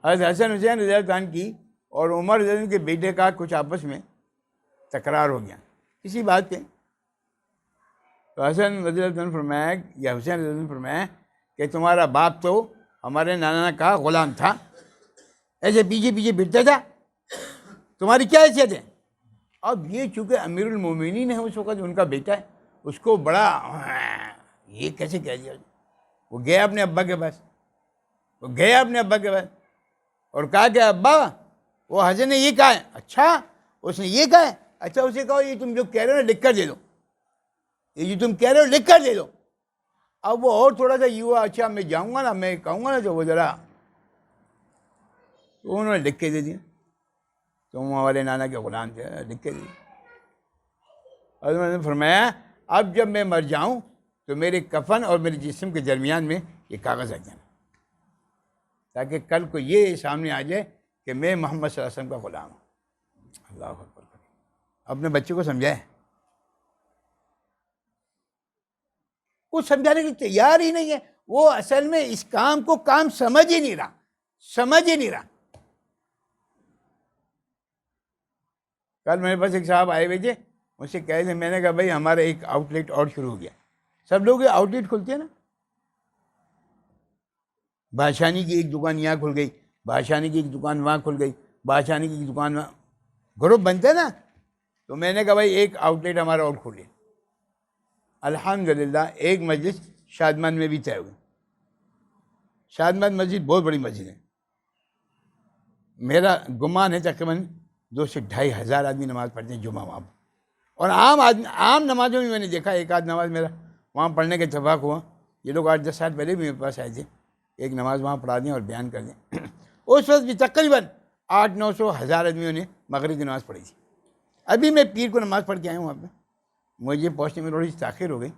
Speaker 2: حضرت حسن حسین رضی اللہ عنہ کی اور عمر رضی اللہ عنہ کے بیٹے کا کچھ آپس میں تکرار ہو گیا اسی بات پہ۔ تو حسن رضی اللہ عنہ فرمایا یا حسین رضی اللہ عنہ فرمایا کہ تمہارا باپ تو ہمارے نانا کا غلام تھا، ایسے پیچھے پیچھے پھرتا تھا، تمہاری کیا حیثیت ہے؟ اب یہ چونکہ امیر المومنین ہے اس وقت، ان کا بیٹا ہے، اس کو بڑا یہ کیسے کہہ دیا؟ وہ گیا اپنے ابا کے پاس، اور کہا کہ ابا وہ حسن نے یہ کہا ہے۔ اچھا اس نے یہ کہا ہے؟ اچھا اسے کہو یہ تم جو کہہ رہے ہو لکھ کر دے دو، یہ جو تم کہہ رہے ہو لکھ کر دے دو۔ اب وہ اور تھوڑا سا یہ ہوا، اچھا میں جاؤں گا نا، میں کہوں گا نا تو وہ ذرا، تو انہوں نے لکھ کے دے دیا، تم ہمارے نانا کے غلام تھے، لکھ کے دے دیا۔ حضرت نے فرمایا اب جب میں مر جاؤں تو میرے کفن اور میرے جسم کے درمیان میں یہ کاغذ رکھ دینا، تاکہ کل کو یہ سامنے آ جائے کہ میں محمد صلی اللہ علیہ وسلم کا غلام ہوں۔ اللہ اکبر۔ اپنے بچوں کو سمجھائے، وہ سمجھانے کے لیے تیار ہی نہیں ہے، وہ اصل میں اس کام کو کام سمجھ ہی نہیں رہا۔ کل میرے پاس ایک صاحب آئے ہوئے تھے، مجھ سے کہے تھے، میں نے کہا بھائی ہمارا ایک آؤٹ لیٹ اور شروع ہو گیا، سب لوگ آؤٹ لیٹ کھلتے ہیں نا، بادشاہانی کی ایک دکان یہاں کھل گئی، بادشاہانی کی ایک دکان وہاں کھل گئی، بادشاہانی کی ایک دکان وہاں، گروپ بنتے ہیں نا۔ تو میں نے کہا بھائی ایک آؤٹ لیٹ ہمارا اور کھولے۔ الحمدللہ ایک مجلس شادمان میں بھی طے ہوئی۔ شادمان مسجد بہت بڑی مسجد ہے، میرا گمان ہے تقریباً 2 سے 2.5 ہزار آدمی نماز پڑھتے ہیں جمعہ وہاں، اور عام نمازوں میں نے دیکھا ایک آدھ نماز میرا وہاں پڑھنے کا اتفاق ہوا۔ یہ لوگ 8-10 سال پہلے بھی میرے پاس آئے تھے، ایک نماز وہاں پڑھا دیں اور بیان کر دیں۔ اس وقت بھی تقریباً 800-900 ہزار آدمیوں نے مغرب کی نماز پڑھی تھی۔ ابھی میں پیر کو نماز پڑھ کے آیا ہوں وہاں پہ، مجھے پہنچنے میں تھوڑی سی تاخیر ہو گئی،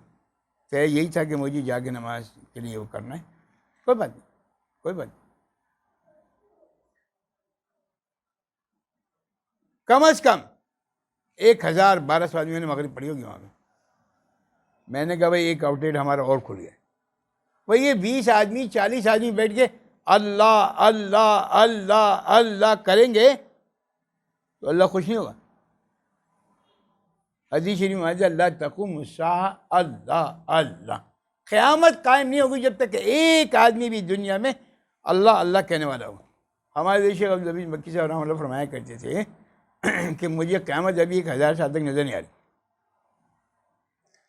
Speaker 2: تو یہی تھا کہ مجھے جا کے نماز کے لیے وہ کرنا ہے۔ کوئی بات نہیں۔ کم از کم 1000-1200 آدمیوں نے مغرب پڑھی ہوگی وہاں پہ۔ میں نے کہا بھائی ایک آؤٹ لیٹ ہمارا اور کھل گیا۔ وہ یہ 20 آدمی 40 آدمی بیٹھ کے اللہ اللہ اللہ اللہ کریں گے تو اللہ خوش نہیں ہوگا۔ حدیث شریف میں اللہ تقوم الساعہ اللہ اللہ، قیامت قائم نہیں ہوگی جب تک کہ ایک آدمی بھی دنیا میں اللہ اللہ کہنے والا ہو. ہمارے شیخ عبدالعزیز مکی صاحب رحمۃ اللہ فرمایا کرتے تھے کہ مجھے قیامت ابھی 1000 سال تک نظر نہیں آ رہی.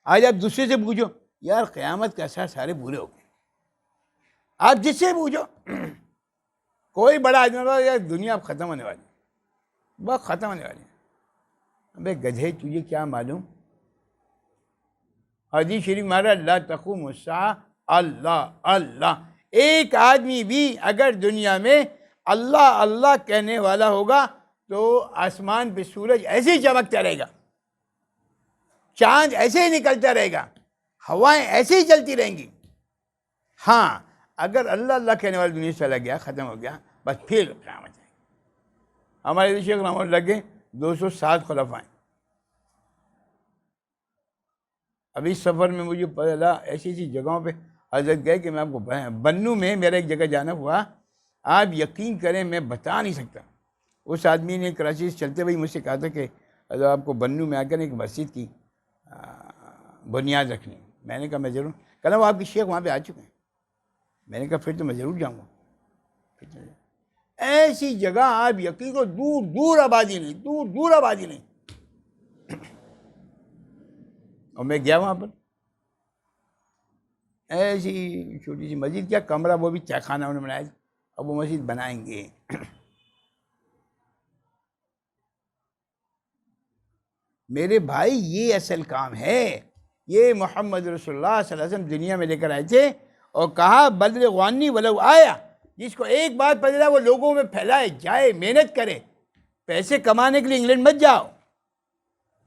Speaker 2: آج آپ دوسرے سے پوچھو یار قیامت کا اثر سارے بورے ہو گئے. آپ جس سے پوچھو کوئی بڑا آدمی ہوگا یار دنیا اب ختم ہونے والی, بہت ختم ہونے والی ہے. ابے گدھے تجھے کیا معلوم؟ حدیث شریف مارا لا تقوم الساعہ اللہ اللہ. ایک آدمی بھی اگر دنیا میں اللہ اللہ کہنے والا ہوگا تو آسمان پہ سورج ایسے ہی چمکتا رہے گا, چاند ایسے ہی نکلتا رہے گا, ہوائیں ایسے ہی چلتی رہیں گی. ہاں اگر اللہ اللہ کہنے والا دنیا سے چلا گیا, ختم ہو گیا, بس پھر قیامت ہے. ہمارے شیخ رحمۃ اللہ کے 207 خلفاء ہیں. ابھی سفر میں مجھے پتہ چلا ایسی ایسی جگہوں پہ حضرت گئے کہ میں آپ کو بنو میں میرا ایک جگہ جانا ہوا, آپ یقین کریں میں بتا نہیں سکتا. اس آدمی نے کراچی سے چلتے ہوئے مجھ سے کہا تھا کہ حضرت آپ کو بنو میں آ کر ایک مسجد کی بنیاد رکھنی. میں نے کہا میں ضرور. کہا وہ آپ کے شیخ وہاں پہ آ چکے ہیں. میں نے کہا پھر تو میں ضرور جاؤں گا. ایسی جگہ آپ یقین کو دور دور آبادی نہیں, دور دور آبادی نہیں. اور میں گیا وہاں پر, ایسی چھوٹی سی مسجد, کیا کمرہ, وہ بھی چائے خانہ انہوں نے بنایا. اب وہ مسجد بنائیں گے. میرے بھائی یہ اصل کام ہے. یہ محمد رسول اللہ صلی اللہ علیہ وسلم دنیا میں لے کر آئے تھے اور کہا بلغ عنی ولو آیا. جس کو ایک بات پتہ چلا وہ لوگوں میں پھیلائے, جائے, محنت کرے. پیسے کمانے کے لیے انگلینڈ مت جاؤ,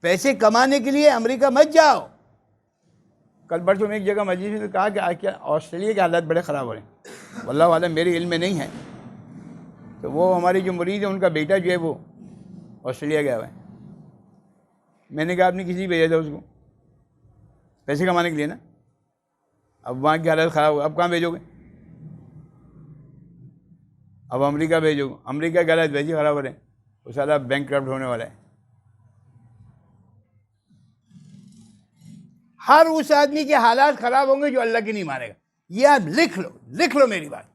Speaker 2: پیسے کمانے کے لیے امریکہ مت جاؤ. کل پرسوں میں ایک جگہ مجلس میں کہا کہ کیا آسٹریلیا کے حالات بڑے خراب ہو رہے ہیں. واللہ عالم میرے علم میں نہیں ہے. تو وہ ہمارے جو مرید ہیں ان کا بیٹا جو ہے وہ آسٹریلیا گیا ہوا ہے. میں نے کہا آپ نے کسی بھیجا تھا اس کو پیسے کمانے کے لیے نا. اب وہاں کی حالت خراب ہو, اب کہاں بھیجو گے؟ اب امریکہ بھیجو. امریکہ کی حالت ویسے خراب ہو رہے ہیں, وہ سارا بینک کرپٹ ہونے والا ہے. ہر اس آدمی کے حالات خراب ہوں گے جو اللہ کی نہیں مانے گا. یہ آپ لکھ لو میری بات.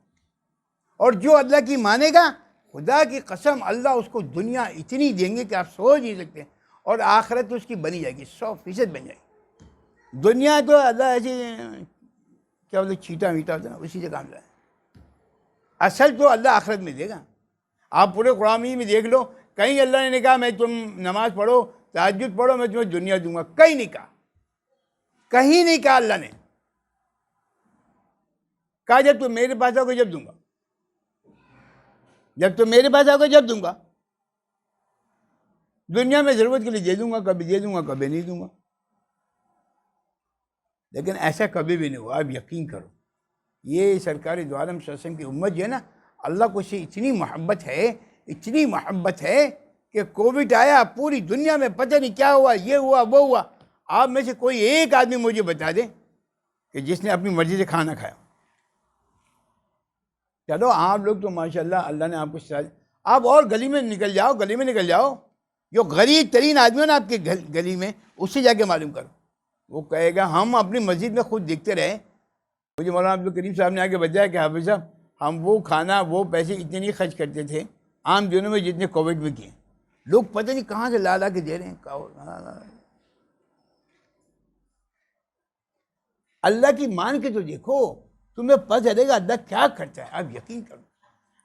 Speaker 2: اور جو اللہ کی مانے گا خدا کی قسم اللہ اس کو دنیا اتنی دیں گے کہ آپ سوچ نہیں سکتے. اور آخرت اس کی بنی جائے گی, 100% بن جائے گی. دنیا تو اللہ ایسی کیا بولتے چیٹا میٹا ہوتا ہے نا, اسی سے کام جائے. اصل تو اللہ آخرت میں دے گا. آپ پورے قرآن میں دیکھ لو, کہیں اللہ نے کہا میں تم نماز پڑھو, تہجد پڑھو, میں تمہیں دنیا دوں گا. کہیں نہیں کہا, کہیں نہیں کہا. اللہ نے کہا جب تم میرے پاس آؤ گے جب دوں گا, جب تم میرے پاس آؤ گے جب دوں گا. دنیا میں ضرورت کے لیے دے دوں گا, کبھی دے دوں گا, کبھی نہیں دوں گا. لیکن ایسا کبھی بھی نہیں ہوا. آپ یقین کرو, یہ سرکار دو عالم صلی اللہ علیہ وسلم کی امت جو ہے نا, اللہ کو سے اتنی محبت ہے, اتنی محبت ہے کہ کووڈ آیا, پوری دنیا میں پتہ نہیں کیا ہوا, یہ ہوا وہ ہوا. آپ میں سے کوئی ایک آدمی مجھے بتا دے کہ جس نے اپنی مرضی سے کھانا کھایا. چلو آپ لوگ تو ماشاءاللہ اللہ نے آپ کو ساتھ, آپ اور گلی میں نکل جاؤ, گلی میں نکل جاؤ. جو غریب ترین آدمی ہو نا آپ کے گلی میں, اس سے جا کے معلوم کرو. وہ کہے گا ہم اپنی مسجد میں خود دیکھتے رہے. مجھے مولانا عبدالکریم صاحب نے آ کے بتایا کہ حافظ صاحب ہم وہ کھانا وہ پیسے اتنے نہیں خرچ کرتے تھے عام دنوں میں جتنے کووڈ میں کیے. لوگ پتہ نہیں کہاں سے لا لا کے دے رہے ہیں. اللہ کی مان کے تو دیکھو, تمہیں پتہ چلے گا اللہ کیا کرتا ہے. آپ یقین کرو.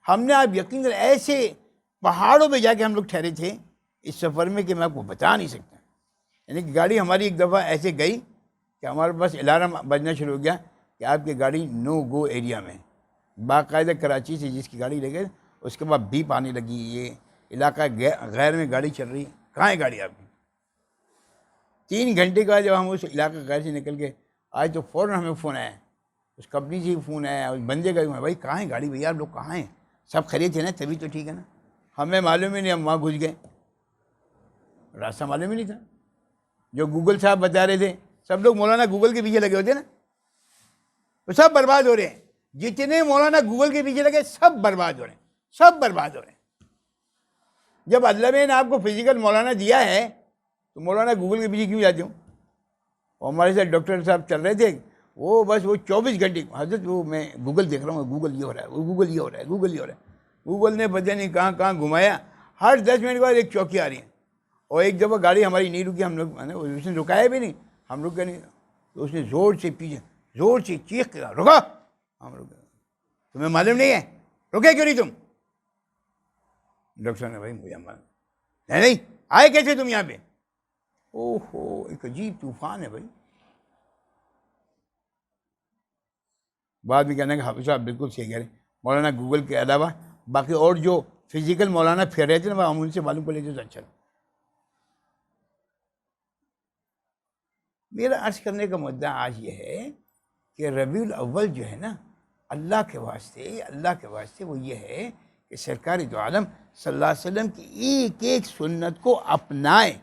Speaker 2: ہم نے آپ یقین کرو ایسے پہاڑوں پہ جا کے ہم لوگ ٹھہرے تھے اس سفر میں کہ میں آپ کو بتا نہیں سکتا. یعنی کہ گاڑی ہماری ایک دفعہ ایسے گئی کہ ہمارے پاس الارم بجنا شروع ہو گیا کہ آپ کی گاڑی نو گو ایریا میں. باقاعدہ کراچی سے جس کی گاڑی لے گئے اس کے بعد بیپ آنے لگی, یہ علاقہ غیر میں گاڑی چل رہی ہے, کہاں ہے گاڑی آپ کی. 3 گھنٹے کے بعد جب ہم اس علاقہ غیر سے نکل کے آج تو فوراً ہمیں فون آیا, اس کمپنی سے فون آیا, اس بندے کا بھائی کہاں ہیں گاڑی, بھیا آپ لوگ کہاں ہیں, سب خرید تھے نا تبھی تو ٹھیک ہے نا. ہمیں معلوم ہی نہیں, ہم وہاں گھس گئے, راستہ معلوم ہی نہیں تھا. جو گوگل صاحب بتا رہے تھے, سب لوگ مولانا گوگل کے پیچھے لگے ہوتے نا, تو سب برباد ہو رہے ہیں. جتنے مولانا گوگل کے پیچھے لگے سب برباد ہو رہے ہیں, سب برباد ہو رہے ہیں. جب اللہ نے آپ کو فزیکل مولانا دیا ہے تو مولانا گوگل کے پیچھے کیوں جاتے ہوں. اور ہمارے ساتھ ڈاکٹر صاحب چل رہے تھے, وہ بس وہ 24 گھنٹے حضرت وہ میں گوگل دیکھ رہا ہوں، گوگل یہ ہو رہا ہے، گوگل یہ ہو رہا ہے، گوگل یہ ہو رہا ہے. گوگل نے پتہ نہیں کہاں کہاں گھمایا. ہر 10 منٹ کے بعد ایک چوکی آ رہی ہے. اور ایک دفعہ گاڑی ہماری نہیں رکی، ہم لوگ اس نے رکایا بھی نہیں، ہم رکے نہیں، تو اس نے زور سے پیچھے زور سے چیخ کیا، رکا. ہم رکے. تمہیں معلوم نہیں ہے رکے کیوں نہیں تم؟ ڈاکٹر نے بھائی مجھے معلوم نہیں آئے کیسے تم یہاں پہ؟ اوہ ہو ایک عجیب طوفان ہے بھائی. بعد میں کہنا کہ حافظ صاحب بالکل صحیح کہہ رہے ہیں، مولانا گوگل کے علاوہ باقی اور جو فزیکل مولانا پھر رہے تھے نا ہم ان سے معلوم کر لیتے تو اچھا. میرا عرض کرنے کا مدعا آج یہ ہے کہ ربیع الاول جو ہے نا اللہ کے واسطے وہ یہ ہے کہ سرکار دو عالم صلی اللہ علیہ وسلم کی ایک ایک سنت کو اپنائیں،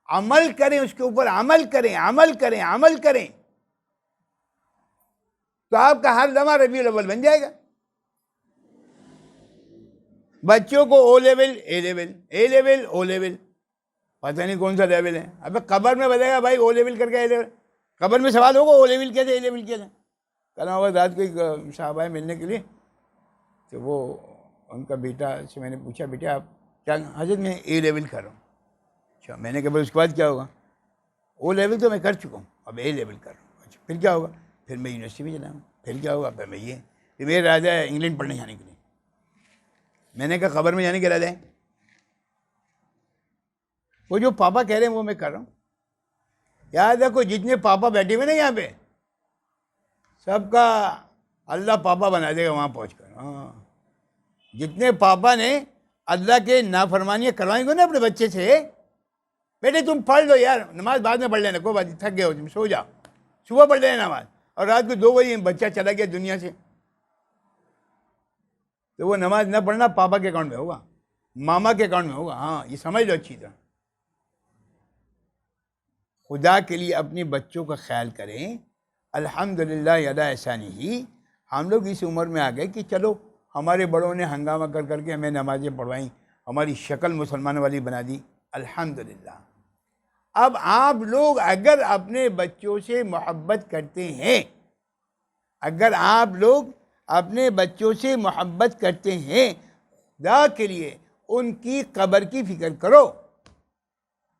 Speaker 2: عمل کریں، اس کے اوپر عمل کریں تو آپ کا ہر لمحہ ربیع الاول بن جائے گا. بچوں کو او لیول پتہ نہیں کون سا لیول ہے. اب قبر میں بتائے گا بھائی او لیول کر کے اے لیول، قبر میں سوال ہوگا او لیول کیا تھا اے لیول کیا تھا. کل ہمارے رات کو ایک صاحب آئے ملنے کے لیے، تو وہ ان کا بیٹا سے میں نے پوچھا بیٹا آپ کیا؟ حضرت میں اے لیول کر رہا ہوں. اچھا میں نے کہا بھائی اس کے بعد کیا ہوگا؟ او لیول تو میں کر چکا ہوں، اب اے لیول کر رہا ہوں. اچھا پھر کیا ہوگا؟ پھر میں یونیورسٹی میں چلا ہوں. پھر کیا ہوگا؟ پھر میں یہ پھر میرا ارادہ ہے انگلینڈ پڑھنے جانے کے لیے. میں نے کہا قبر میں جانے کا ارادہ ہے؟ وہ جو پاپا کہہ رہے ہیں وہ میں کر رہا ہوں. یاد رکھو جتنے پاپا بیٹھے ہوئے نا یہاں پہ سب کا اللہ پاپا بنا دے گا وہاں پہنچ کر. ہاں جتنے پاپا نے اللہ کے نافرمانیاں کروائیں گے نا اپنے بچے سے، بیٹے تم پڑھ لو یار، نماز بعد میں پڑھ لینا، کوئی بات نہیں، تھک گئے ہو تم سو جاؤ، صبح پڑھ لینا نماز، اور رات کو 2 بجے بچہ چلا گیا دنیا سے، تو وہ نماز نہ پڑھنا پاپا کے اکاؤنٹ میں ہوگا، ماما کے اکاؤنٹ میں ہوگا. ہاں یہ سمجھ لو اچھی طرح. خدا کے لیے اپنے بچوں کا خیال کریں. الحمدللہ یدا احسانی ہی ہم لوگ اس عمر میں آ گئے کہ چلو ہمارے بڑوں نے ہنگامہ کر کر کے ہمیں نمازیں پڑھوائیں، ہماری شکل مسلمان والی بنا دی، الحمدللہ. اب آپ لوگ اگر اپنے بچوں سے محبت کرتے ہیں، اگر آپ لوگ اپنے بچوں سے محبت کرتے ہیں، خدا کے لیے ان کی قبر کی فکر کرو،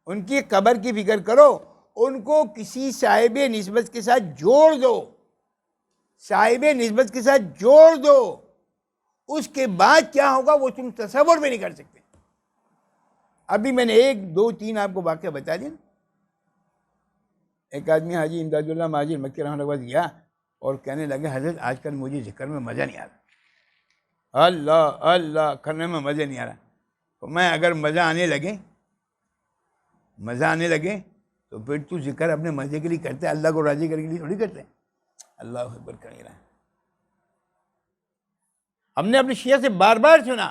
Speaker 2: ان کی قبر کی فکر کرو، ان کو کسی صاحب نسبت کے ساتھ جوڑ دو، صاحب نسبت کے ساتھ جوڑ دو. اس کے بعد کیا ہوگا وہ تم تصور بھی نہیں کر سکتے. ابھی میں نے 1 2 3 آپ کو واقعہ بتا دیا. ایک آدمی حاجی امداد اللہ مہاجر مکی رحمۃ اللہ گیا اور کہنے لگے حضرت آج کل مجھے ذکر میں مزہ نہیں آ رہا، اللہ اللہ کرنے میں مزہ نہیں آ رہا. تو میں اگر مزہ آنے لگے تو پھر تو ذکر اپنے مزے کے لیے کرتے، اللہ کو راضی کرنے کے لیے تھوڑی کرتے. اللہ اکبر کرے رہا. ہم نے اپنی شیعہ سے بار بار سنا،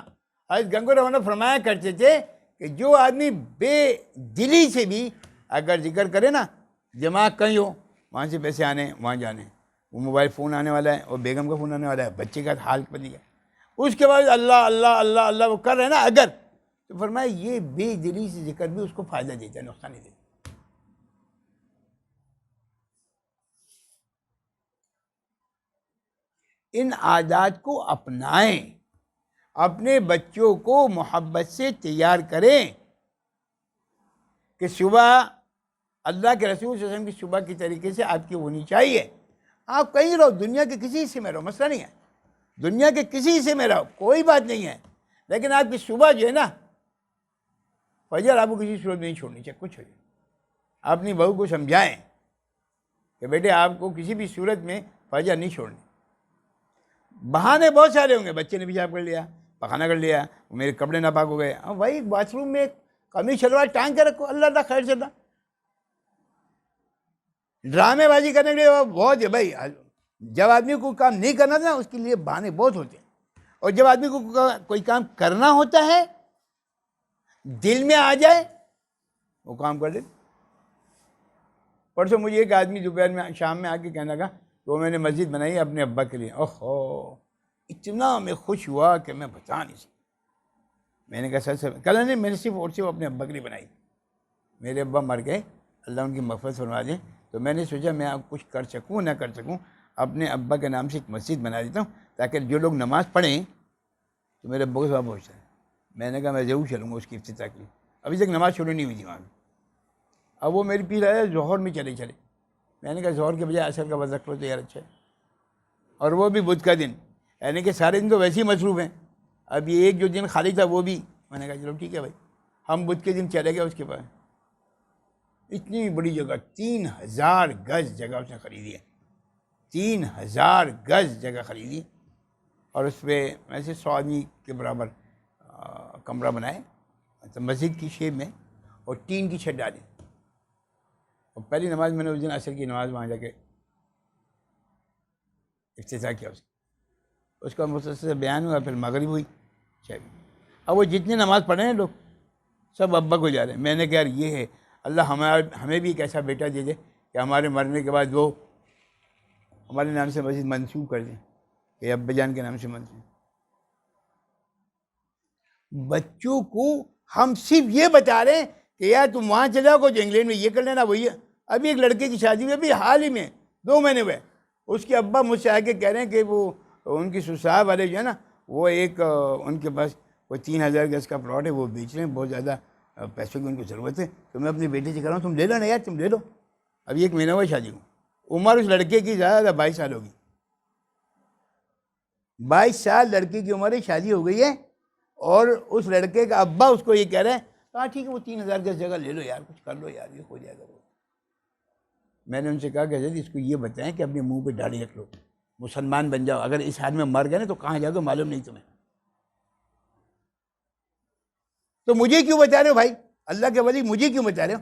Speaker 2: حضرت گنگو رحمۃ فرمایا کرتے تھے کہ جو آدمی بے دلی سے بھی اگر ذکر کرے نا، دماغ کہیں ہو وہاں سے پیسے آنے وہاں جانے، وہ موبائل فون آنے والا ہے، اور بیگم کا فون آنے والا ہے، بچے کا حال بنی گیا، اس کے بعد اللہ اللہ اللہ اللہ وہ کر رہے ہیں نا اگر، تو فرمایا یہ بے دلی سے ذکر بھی اس کو فائدہ دیتا ہے، نقصان نہیں دیتا. ان عادات کو اپنائیں، اپنے بچوں کو محبت سے تیار کریں کہ صبح اللہ کے رسول صلی اللہ علیہ وسلم کی صبح کی طریقے سے آپ کی ہونی چاہیے. آپ کہیں رہو، دنیا کے کسی حصے میں رہو، مسئلہ نہیں ہے، دنیا کے کسی حصے میں رہو، کوئی بات نہیں ہے، لیکن آپ کی صبح جو ہے نا فجر آپ کو کسی صورت میں نہیں چھوڑنی چاہیے. کچھ ہو جائے آپ اپنی بہو کو سمجھائیں کہ بیٹے آپ کو کسی بھی صورت میں فجر نہیں چھوڑنی. بہانے بہت سارے ہوں گے، بچے نے پیشاب کر لیا، پخانہ کر لیا، میرے کپڑے ناپاک ہو گئے، بھائی باتھ روم میں قمیص شلوار ٹانگ کے رکھو، اللہ اللہ خیر سے اللہ. ڈرامے بازی کرنے کے لیے بہت ہے بھائی، جب آدمی کو کام نہیں کرنا تھا اس کے لیے بہانے بہت ہوتے ہیں، اور جب آدمی کو کوئی کام کرنا ہوتا ہے دل میں آ جائے وہ کام کر دے. پرسوں مجھے ایک آدمی دوپہر میں شام میں آ کے کہنے لگا تو میں نے مسجد بنائی ہے اپنے ابا کے لیے. اوہو اتنا میں خوش ہوا کہ میں بتا نہیں سکتا. میں نے کہا سر سے کل نہیں، میں نے صرف اور صرف اپنے ابا کے لیے بنائی. میرے ابا مر گئے، اللہ ان کی مغفرت فرما دے، تو میں نے سوچا میں اب کچھ کر سکوں نہ کر سکوں، اپنے ابا کے نام سے ایک مسجد بنا دیتا ہوں تاکہ جو لوگ نماز پڑھیں تو میرے ابا کو ثواب پہنچتا ہے۔ میں نے کہا میں ضرور چلوں گا اس کی افتتاح کے لیے۔ ابھی تک نماز شروع نہیں ہوئی تھی وہاں پہ۔ اب وہ میری پیر آیا ظہر میں چلے میں نے کہا ظہر کے بجائے عصر کا وقت رکھ لو تو یار اچھا ہے، اور وہ بھی بدھ کا دن، یعنی کہ سارے دن تو ویسے ہی مصروف ہیں، اب یہ ایک جو دن خالی تھا وہ بھی، میں نے کہا چلو ٹھیک ہے بھائی، ہم بدھ کے دن چلے گئے اس کے پاس۔ اتنی بڑی جگہ، 3000 گز جگہ اس نے خریدی ہے، 3000 گز جگہ خریدی، اور اس پہ ایسے 100 آدمی کے برابر کمرہ بنائے، مطلب مسجد کی شیپ میں، اور ٹین کی چھت ڈالی۔ اور پہلی نماز میں نے اس دن عصر کی نماز وہاں جا کے افتتاح کیا اس کا مسلسل بیان ہوا، پھر مغرب ہوئی۔ اب وہ جتنے نماز پڑھ رہے ہیں لوگ سب ابا کو جا رہے ہیں۔ میں نے کہا یار یہ ہے اللہ ہمیں بھی ایک ایسا بیٹا دے دے کہ ہمارے مرنے کے بعد وہ ہمارے نام سے مسجد منسوب کر دیں، کہ ابا جان کے نام سے منسوب۔ بچوں کو ہم صرف یہ بتا رہے ہیں کہ یار تم وہاں چلے جاؤ جو انگلینڈ میں یہ کر لینا وہی ہے۔ ابھی ایک لڑکے کی شادی میں بھی حال ہی میں 2 مہینے ہوئے، اس کے ابا مجھ سے آ کے کہہ رہے ہیں کہ وہ ان کی سسرال والے جو ہے نا وہ ایک ان کے پاس وہ 3000 گز کا پلاٹ ہے، وہ بیچ رہے ہیں، بہت زیادہ پیسوں کی ان کو ضرورت ہے، تو میں اپنے بیٹے سے کہہ رہا ہوں تم لے لو نا یار، تم لے لو۔ ابھی 1 مہینہ ہوا شادی کو، عمر اس لڑکے کی زیادہ 22 سال ہوگی، 22 سال لڑکی کی عمر ہے، شادی ہو گئی ہے، اور اس لڑکے کا ابا اس کو یہ کہہ رہے ہیں ہاں ٹھیک ہے وہ 3000 گز جگہ لے لو یار، کچھ کر لو یار، یہ ہو جائے گا۔ میں نے ان سے کہا کہ حضرت اس کو یہ بتائیں کہ اپنے منہ پہ داڑھی رکھ لو، مسلمان بن جاؤ، اگر اس حال میں مر گئے نا تو کہاں جاؤ گے معلوم نہیں تمہیں۔ تو مجھے کیوں بتا رہے ہو بھائی، اللہ کے ولی مجھے کیوں بتا رہے ہو؟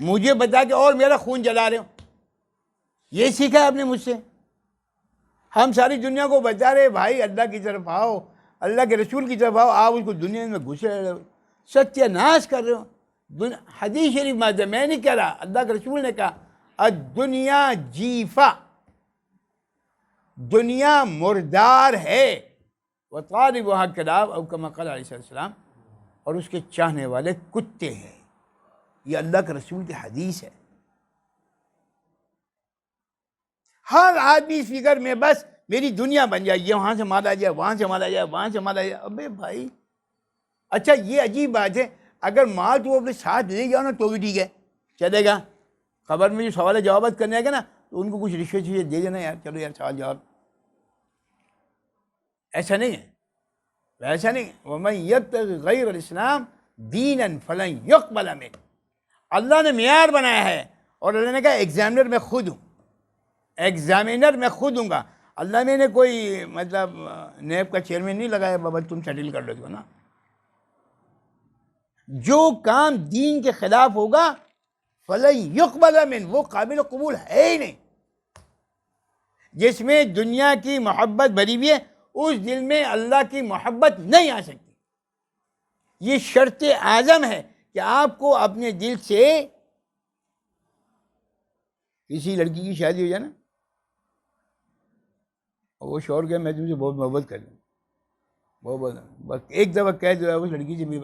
Speaker 2: مجھے بتا کے اور میرا خون جلا رہے ہو، یہ سیکھا ہے آپ نے مجھ سے۔ ہم ساری دنیا کو بتا رہے بھائی اللہ کی طرف آؤ، اللہ کے رسول کی طرف آؤ، آپ اس کو دنیا میں گھسے رہے ہو، ستیہ ناش کر رہے ہو۔ حدیث شریف میں نہیں کہہ رہا، اللہ کے رسول نے کہا الدنیا جیفہ، دنیا مردار ہے، وطالبها کلاب، او کما قال علیہ السلام، اور اس کے چاہنے والے کتے ہیں۔ یہ اللہ کے رسول کی حدیث ہے۔ ہر آدمی اس فکر میں بس میری دنیا بن جائے، یہ وہاں سے مالا جائے، وہاں سے مالا جائے، وہاں سے مالا جائے۔ ابے بھائی اچھا یہ عجیب بات ہے، اگر مال تو اپنے ساتھ لے جاؤ نا تو بھی ٹھیک ہے، چلے گا۔ خبر میں جو سوال جوابات کرنے آئے گا نا تو ان کو کچھ رشوت دے دینا یار، چلو یار سوال جواب۔ ایسا نہیں ہے، ایسا نہیں۔ وَمَن يَبْتَغِ غَيْرَ الْإِسْلَامِ دِينًا فَلَن يُقْبَلَ مِنْهُ، اللہ نے معیار بنایا ہے، اور اللہ نے کہا ایگزامنر میں خود ہوں، ایگزامینر میں خود ہوں گا۔ اللہ نے کوئی مطلب نیب کا چیئرمین نہیں لگایا بابا تم سیٹل کر لو نا۔ جو کام دین کے خلاف ہوگا فَلَن يُقْبَلَ مِنْهُ، وہ قابل قبول ہے ہی نہیں۔ جس میں دنیا کی محبت بھری ہوئی ہے اس دل میں اللہ کی محبت نہیں آ سکتی۔ یہ شرط اعظم ہے کہ آپ کو اپنے دل سے کسی لڑکی کی شادی ہو جائے نا، اور وہ شوہر کہ میں تم سے بہت محبت کر لوں، بہت بس ایک دفعہ کہہ دو اس لڑکی سے میری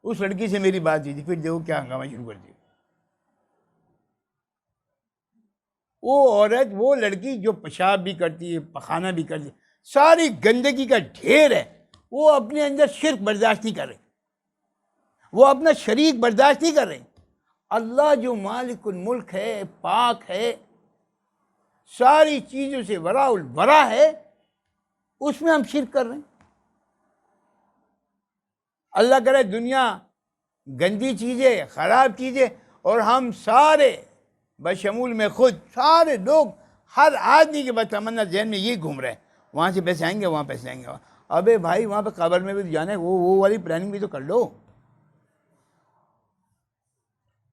Speaker 2: اس لڑکی سے میری بات ہوئی تھی، پھر دیکھو کیا ہنگامہ شروع کر دیا۔ وہ عورت، وہ لڑکی جو پیشاب بھی کرتی ہے، پخانہ بھی کرتی ہے، ساری گندگی کا ڈھیر ہے، وہ اپنے اندر شرک برداشت نہیں کر رہے، وہ اپنا شریک برداشت نہیں کر رہے۔ اللہ جو مالک الملک ہے، پاک ہے، ساری چیزوں سے وراء الورا ہے، اس میں ہم شرک کر رہے ہیں۔ اللہ کرے دنیا گندی چیزیں، خراب چیزیں، اور ہم سارے بشمول میں خود سارے لوگ، ہر آدمی کے بس تمنا ذہن میں یہ گھوم رہے ہیں وہاں سے پیسے آئیں گے، وہاں پیسے آئیں گے۔ ابے بھائی وہاں پہ قبر میں بھی جانا ہے، وہ والی پلاننگ بھی تو کر لو۔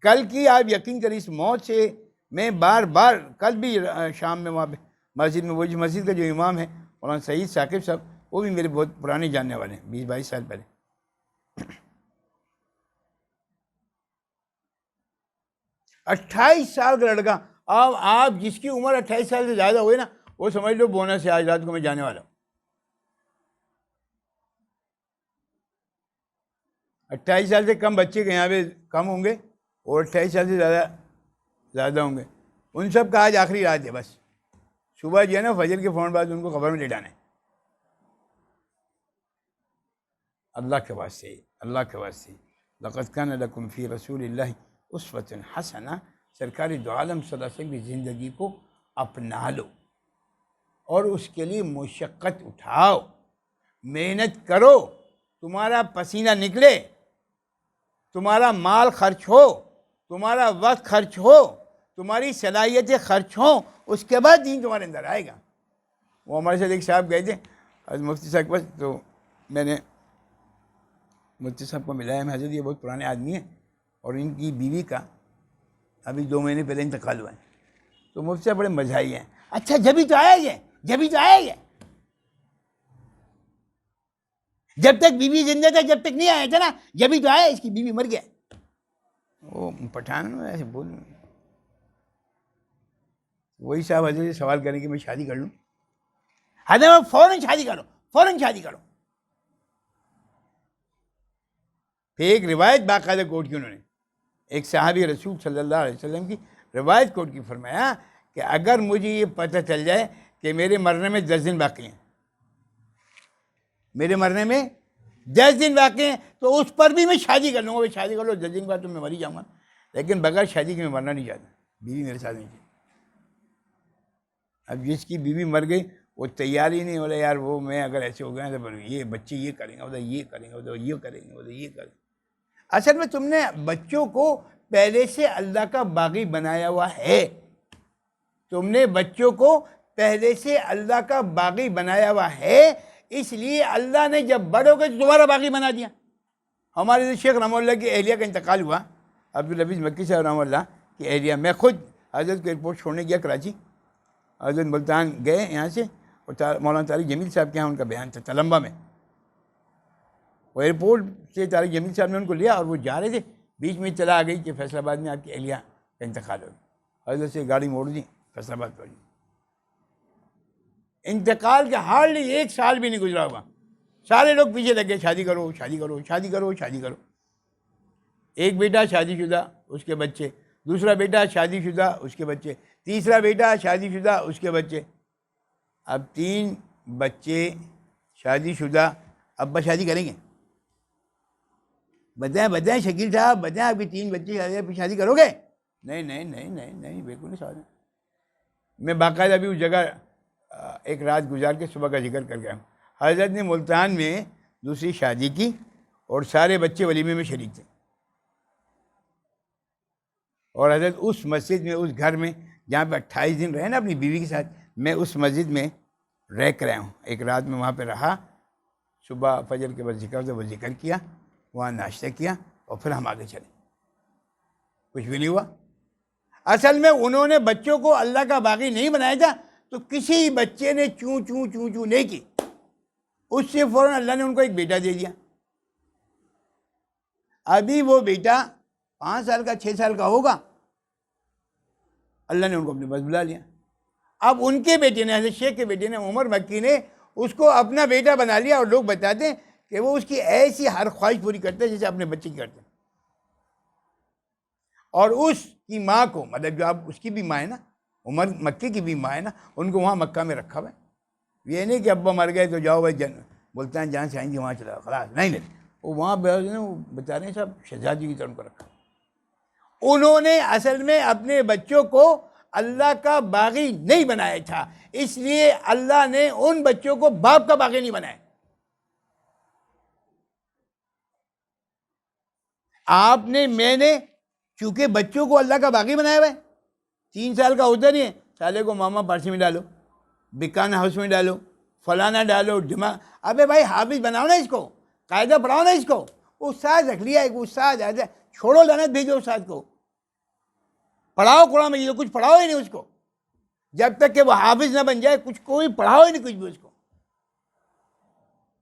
Speaker 2: کل کی آپ یقین کریں اس موت سے میں بار بار، کل بھی شام میں وہاں پہ مسجد میں، وہ مسجد کا جو امام ہے مولانا سعید ثاقب صاحب، وہ بھی میرے بہت پرانے جاننے والے ہیں، 20-22 سال پہلے۔ 28 سال کا لڑکا، اب آپ جس کی عمر 28 سال سے زیادہ ہوئی نا وہ سمجھ لو بونس ہے، آج رات کو میں جانے والا ہوں۔ 28 سال سے کم بچے کے یہاں پہ کم ہوں گے، اور 28 سال سے زیادہ زیادہ ہوں گے. ان سب کا آج آخری رات ہے. بس صبح جو ہے نا فجر کے فوراً بعد ان کو قبر میں لٹانا ہے. اللہ کے واسطے، اللہ کے واسطے لقد کان لکم فی رسول اللہ اسوۃ حسنہ، سرکار دو عالم صلی اللہ علیہ وسلم کی زندگی کو اپنا لو اور اس کے لیے مشقت اٹھاؤ، محنت کرو، تمہارا پسینہ نکلے، تمہارا مال خرچ ہو، تمہارا وقت خرچ ہو، تمہاری صلاحیتیں خرچ ہوں، اس کے بعد دین تمہارے اندر آئے گا. وہ ہمارے ساتھ ایک صاحب گئے تھے حضرت مفتی صاحب کے پاس، تو میں نے مفتی صاحب کو ملایا. میں حضرت یہ بہت پرانے آدمی ہیں اور ان کی بیوی کا ابھی 2 مہینے پہلے انتقال ہوا ہے. تو مفتی صاحب بڑے مزاحی ہیں. اچھا جبھی تو آیا یہ، جبھی تو آیا یہ، جب تک بیوی زندہ تھا جب تک نہیں آیا تھا نا، جبھی تو آیا، اس کی بیوی مر گیا. وہ پٹھان میں ایسے بول، وہی صاحب حضرت سے سوال کریں کہ میں شادی کر لوں. حضرت فوراً شادی کرو، فوراً شادی کرو. پھر ایک روایت باقاعدہ کوٹ کی انہوں نے، ایک صحابی رسول صلی اللہ علیہ وسلم کی روایت کوٹ کی، فرمایا کہ اگر مجھے یہ پتہ چل جائے کہ میرے مرنے میں 10 دن باقی ہیں، میرے مرنے میں 10 دن باقی ہیں، تو اس پر بھی میں شادی کر لوں گا. شادی کر لو، 10 دن بعد تو میں مر ہی جاؤں گا، لیکن بغیر شادی کے میں مرنا نہیں چاہتا. بیوی میرے ساتھ نہیں چاہتی. اب جس کی بیوی مر گئی وہ تیار ہی نہیں ہو رہا یار، وہ میں اگر ایسے ہو گئے تو یہ بچے یہ کریں گے، یہ کریں گے، یہ کریں گے، یہ کریں گے. اصل میں تم نے بچوں کو پہلے سے اللہ کا باغی بنایا ہوا ہے. تم نے بچوں کو پہلے سے اللہ کا باغی بنایا ہوا ہے، اس لیے اللہ نے جب بڑے ہو گئے تو دوبارہ باغی بنا دیا. ہمارے شیخ رحمہ اللہ کی اہلیہ کا انتقال ہوا، عبدالحفیظ مکی صاحب رحمہ اللہ کی اہلیہ. میں خود حضرت کو ایئرپورٹ چھوڑنے گیا کراچی، حضرت ملتان گئے یہاں سے، اور مولانا طارق جمیل صاحب کے یہاں ان کا بیان تھا تلمبہ میں. وہ ایئرپورٹ سے طارق جمیل صاحب نے ان کو لیا اور وہ جا رہے تھے، بیچ میں چلا آ گئی کہ فیصل آباد میں آپ کی اہلیہ کا انتقال ہو گیا. حضرت سے گاڑی موڑ دی، فیصل آباد پہنچ. انتقال کے ہارڈلی 1 سال بھی نہیں گزرا ہوگا، سارے لوگ پیچھے لگ گئے، شادی کرو، شادی کرو، شادی کرو، شادی کرو. ایک بیٹا شادی شدہ، اس کے بچے، دوسرا بیٹا شادی شدہ، اس کے بچے، تیسرا بیٹا شادی شدہ، اس کے بچے. اب 3 بچے شادی شدہ، ابا شادی کریں گے؟ بتائیں شکیل صاحب، بتائیں آپ کی 3 بچے شادی کرو گے؟ نہیں نہیں نہیں نہیں نہیں، بالکل نہیں شادی. میں باقاعدہ ابھی اس جگہ ایک رات گزار کے صبح کا ذکر کر گیا ہوں. حضرت نے ملتان میں دوسری شادی کی اور سارے بچے ولیمے میں شریک تھے. اور حضرت اس مسجد میں، اس گھر میں جہاں پہ 28 دن رہے نا اپنی بیوی کے ساتھ، میں اس مسجد میں رہ کر آیا ہوں. ایک رات میں وہاں پہ رہا، صبح فجر کے بعد ذکر سے وہ ذکر کیا، وہاں ناشتہ کیا، اور پھر ہم آگے چلے. کچھ بھی نہیں ہوا. اصل میں انہوں نے بچوں کو اللہ کا باغی نہیں بنایا تھا، تو کسی بچے نے چوں چوں چوں چوں نہیں کی، اس سے فوراً اللہ نے ان کو ایک بیٹا دے دیا. ابھی وہ بیٹا 5 سال کا 6 سال کا ہوگا، اللہ نے ان کو اپنے پاس بلا لیا. اب ان کے بیٹے نے، حضرت شیخ کے بیٹے نے، عمر مکی نے اس کو اپنا بیٹا بنا لیا، اور لوگ بتاتے ہیں کہ وہ اس کی ایسی ہر خواہش پوری کرتے ہیں جیسے اپنے بچے کی کرتے ہیں. اور اس کی ماں کو، مطلب جو اب اس کی بھی ماں ہے نا، عمر مکی کی بھی ماں ہے نا، ان کو وہاں مکہ میں رکھا ہوا ہے. یہ نہیں کہ ابا مر گئے تو جاؤ بھائی بولتے ہیں جہاں سے آئیں گے وہاں چلا خلاص، نہیں، وہ وہاں وہ بتا رہے ہیں صاحب شہزادی کی طرح ان کو رکھا. انہوں نے اصل میں اپنے بچوں کو اللہ کا باغی نہیں بنایا تھا، اس لیے اللہ نے ان بچوں کو باپ کا باغی نہیں بنایا. آپ نے، میں نے، چونکہ بچوں کو اللہ کا باغی بنایا ہوا ہے. 3 سال کا ہوتا نہیں ہے، سالے کو ماما پارسی میں ڈالو، بکان ہاؤس میں ڈالو، فلانا ڈالو، دماغ. ابے بھائی حافظ بناؤ نا اس کو، قاعدہ پڑھاؤ نا اس کو. استاد رکھ لیا ایک استاد، ایسا چھوڑو لعنت بھیجو استاد کو، پڑھاؤ قرآن مجید، کچھ پڑھاؤ ہی نہیں اس کو جب تک کہ وہ حافظ نہ بن جائے. کچھ کوئی پڑھاؤ ہی نہیں کچھ بھی اس کو.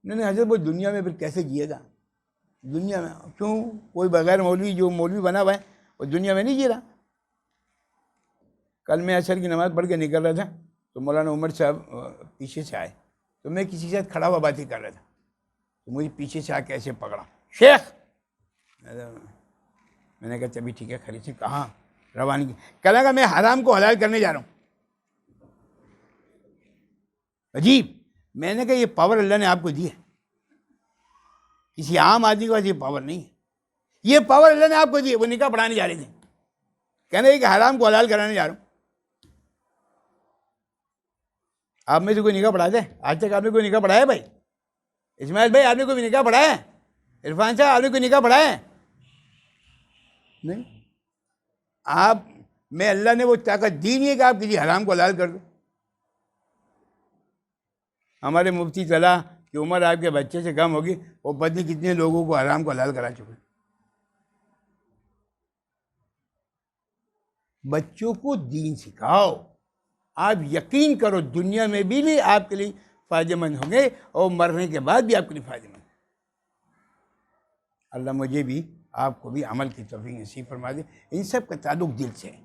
Speaker 2: نہیں حضرت وہ دنیا میں پھر کیسے جیے گا؟ دنیا میں کیوں؟ کوئی بغیر مولوی، جو مولوی بنا ہوا ہے وہ دنیا میں نہیں جی رہا. کل میں عصر کی نماز پڑھ کے نکل رہا تھا تو مولانا عمر صاحب پیچھے سے آئے، تو میں کسی کے ساتھ کھڑا ہوا باتیں کر رہا تھا، تو مجھے پیچھے سے آ کے ایسے پکڑا، شیخ. میں نے کہا چبھی ٹھیک ہے، خرید سے کہاں؟ روانی کی. کہنے لگا میں حرام کو حلال کرنے جا رہا ہوں. عجیب. میں نے کہا یہ پاور اللہ نے آپ کو دی ہے, کسی عام آدمی کے پاس یہ پاور نہیں ہے. یہ پاور اللہ نے آپ کو دی ہے. وہ نکاح پڑھانے جا رہے تھے, کہنے لگے کہ حرام کو حلال کرانے جا رہا ہوں. آپ میں سے کوئی نکاح پڑھاتے ہیں؟ آج تک آپ نے کوئی نکاح پڑھایا بھائی؟ اسماعیل بھائی آپ نے کوئی نکاح پڑھایا ہے؟ عرفان صاحب آپ نے کوئی نکاح پڑھایا ہے؟ نہیں. آپ میں اللہ نے وہ طاقت دی نہیں ہے کہ آپ کسی حرام کو حلال کر دو. ہمارے مفتی طلع کی عمر آپ کے بچے سے کم ہوگی, وہ پتہ نہیں کتنے لوگوں کو حرام کو حلال کرا چکے. بچوں کو دین سکھاؤ. آپ یقین کرو دنیا میں بھی آپ کے لیے فائدہ مند ہوں گے اور مرنے کے بعد بھی آپ کے لیے فائدہ مند. اللہ مجھے بھی آپ کو بھی عمل کی توفیق نصیب فرما دے. ان سب کا تعلق دل سے ہے.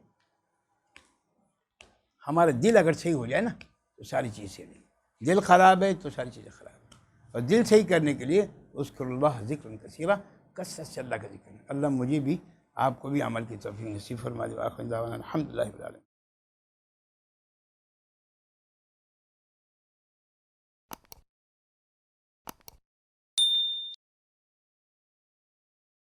Speaker 2: ہمارا دل اگر صحیح ہو جائے نا تو ساری چیز صحیح. دل خراب ہے تو ساری چیزیں خراب ہیں. اور دل صحیح کرنے کے لیے اذکر اللہ ذکر کثیرا, کثرت سے اللہ کا ذکر. اللہ مجھے بھی آپ کو بھی عمل کی توفیق نصیب فرما دے. آخر دعوانا الحمدللہ رب العالمین.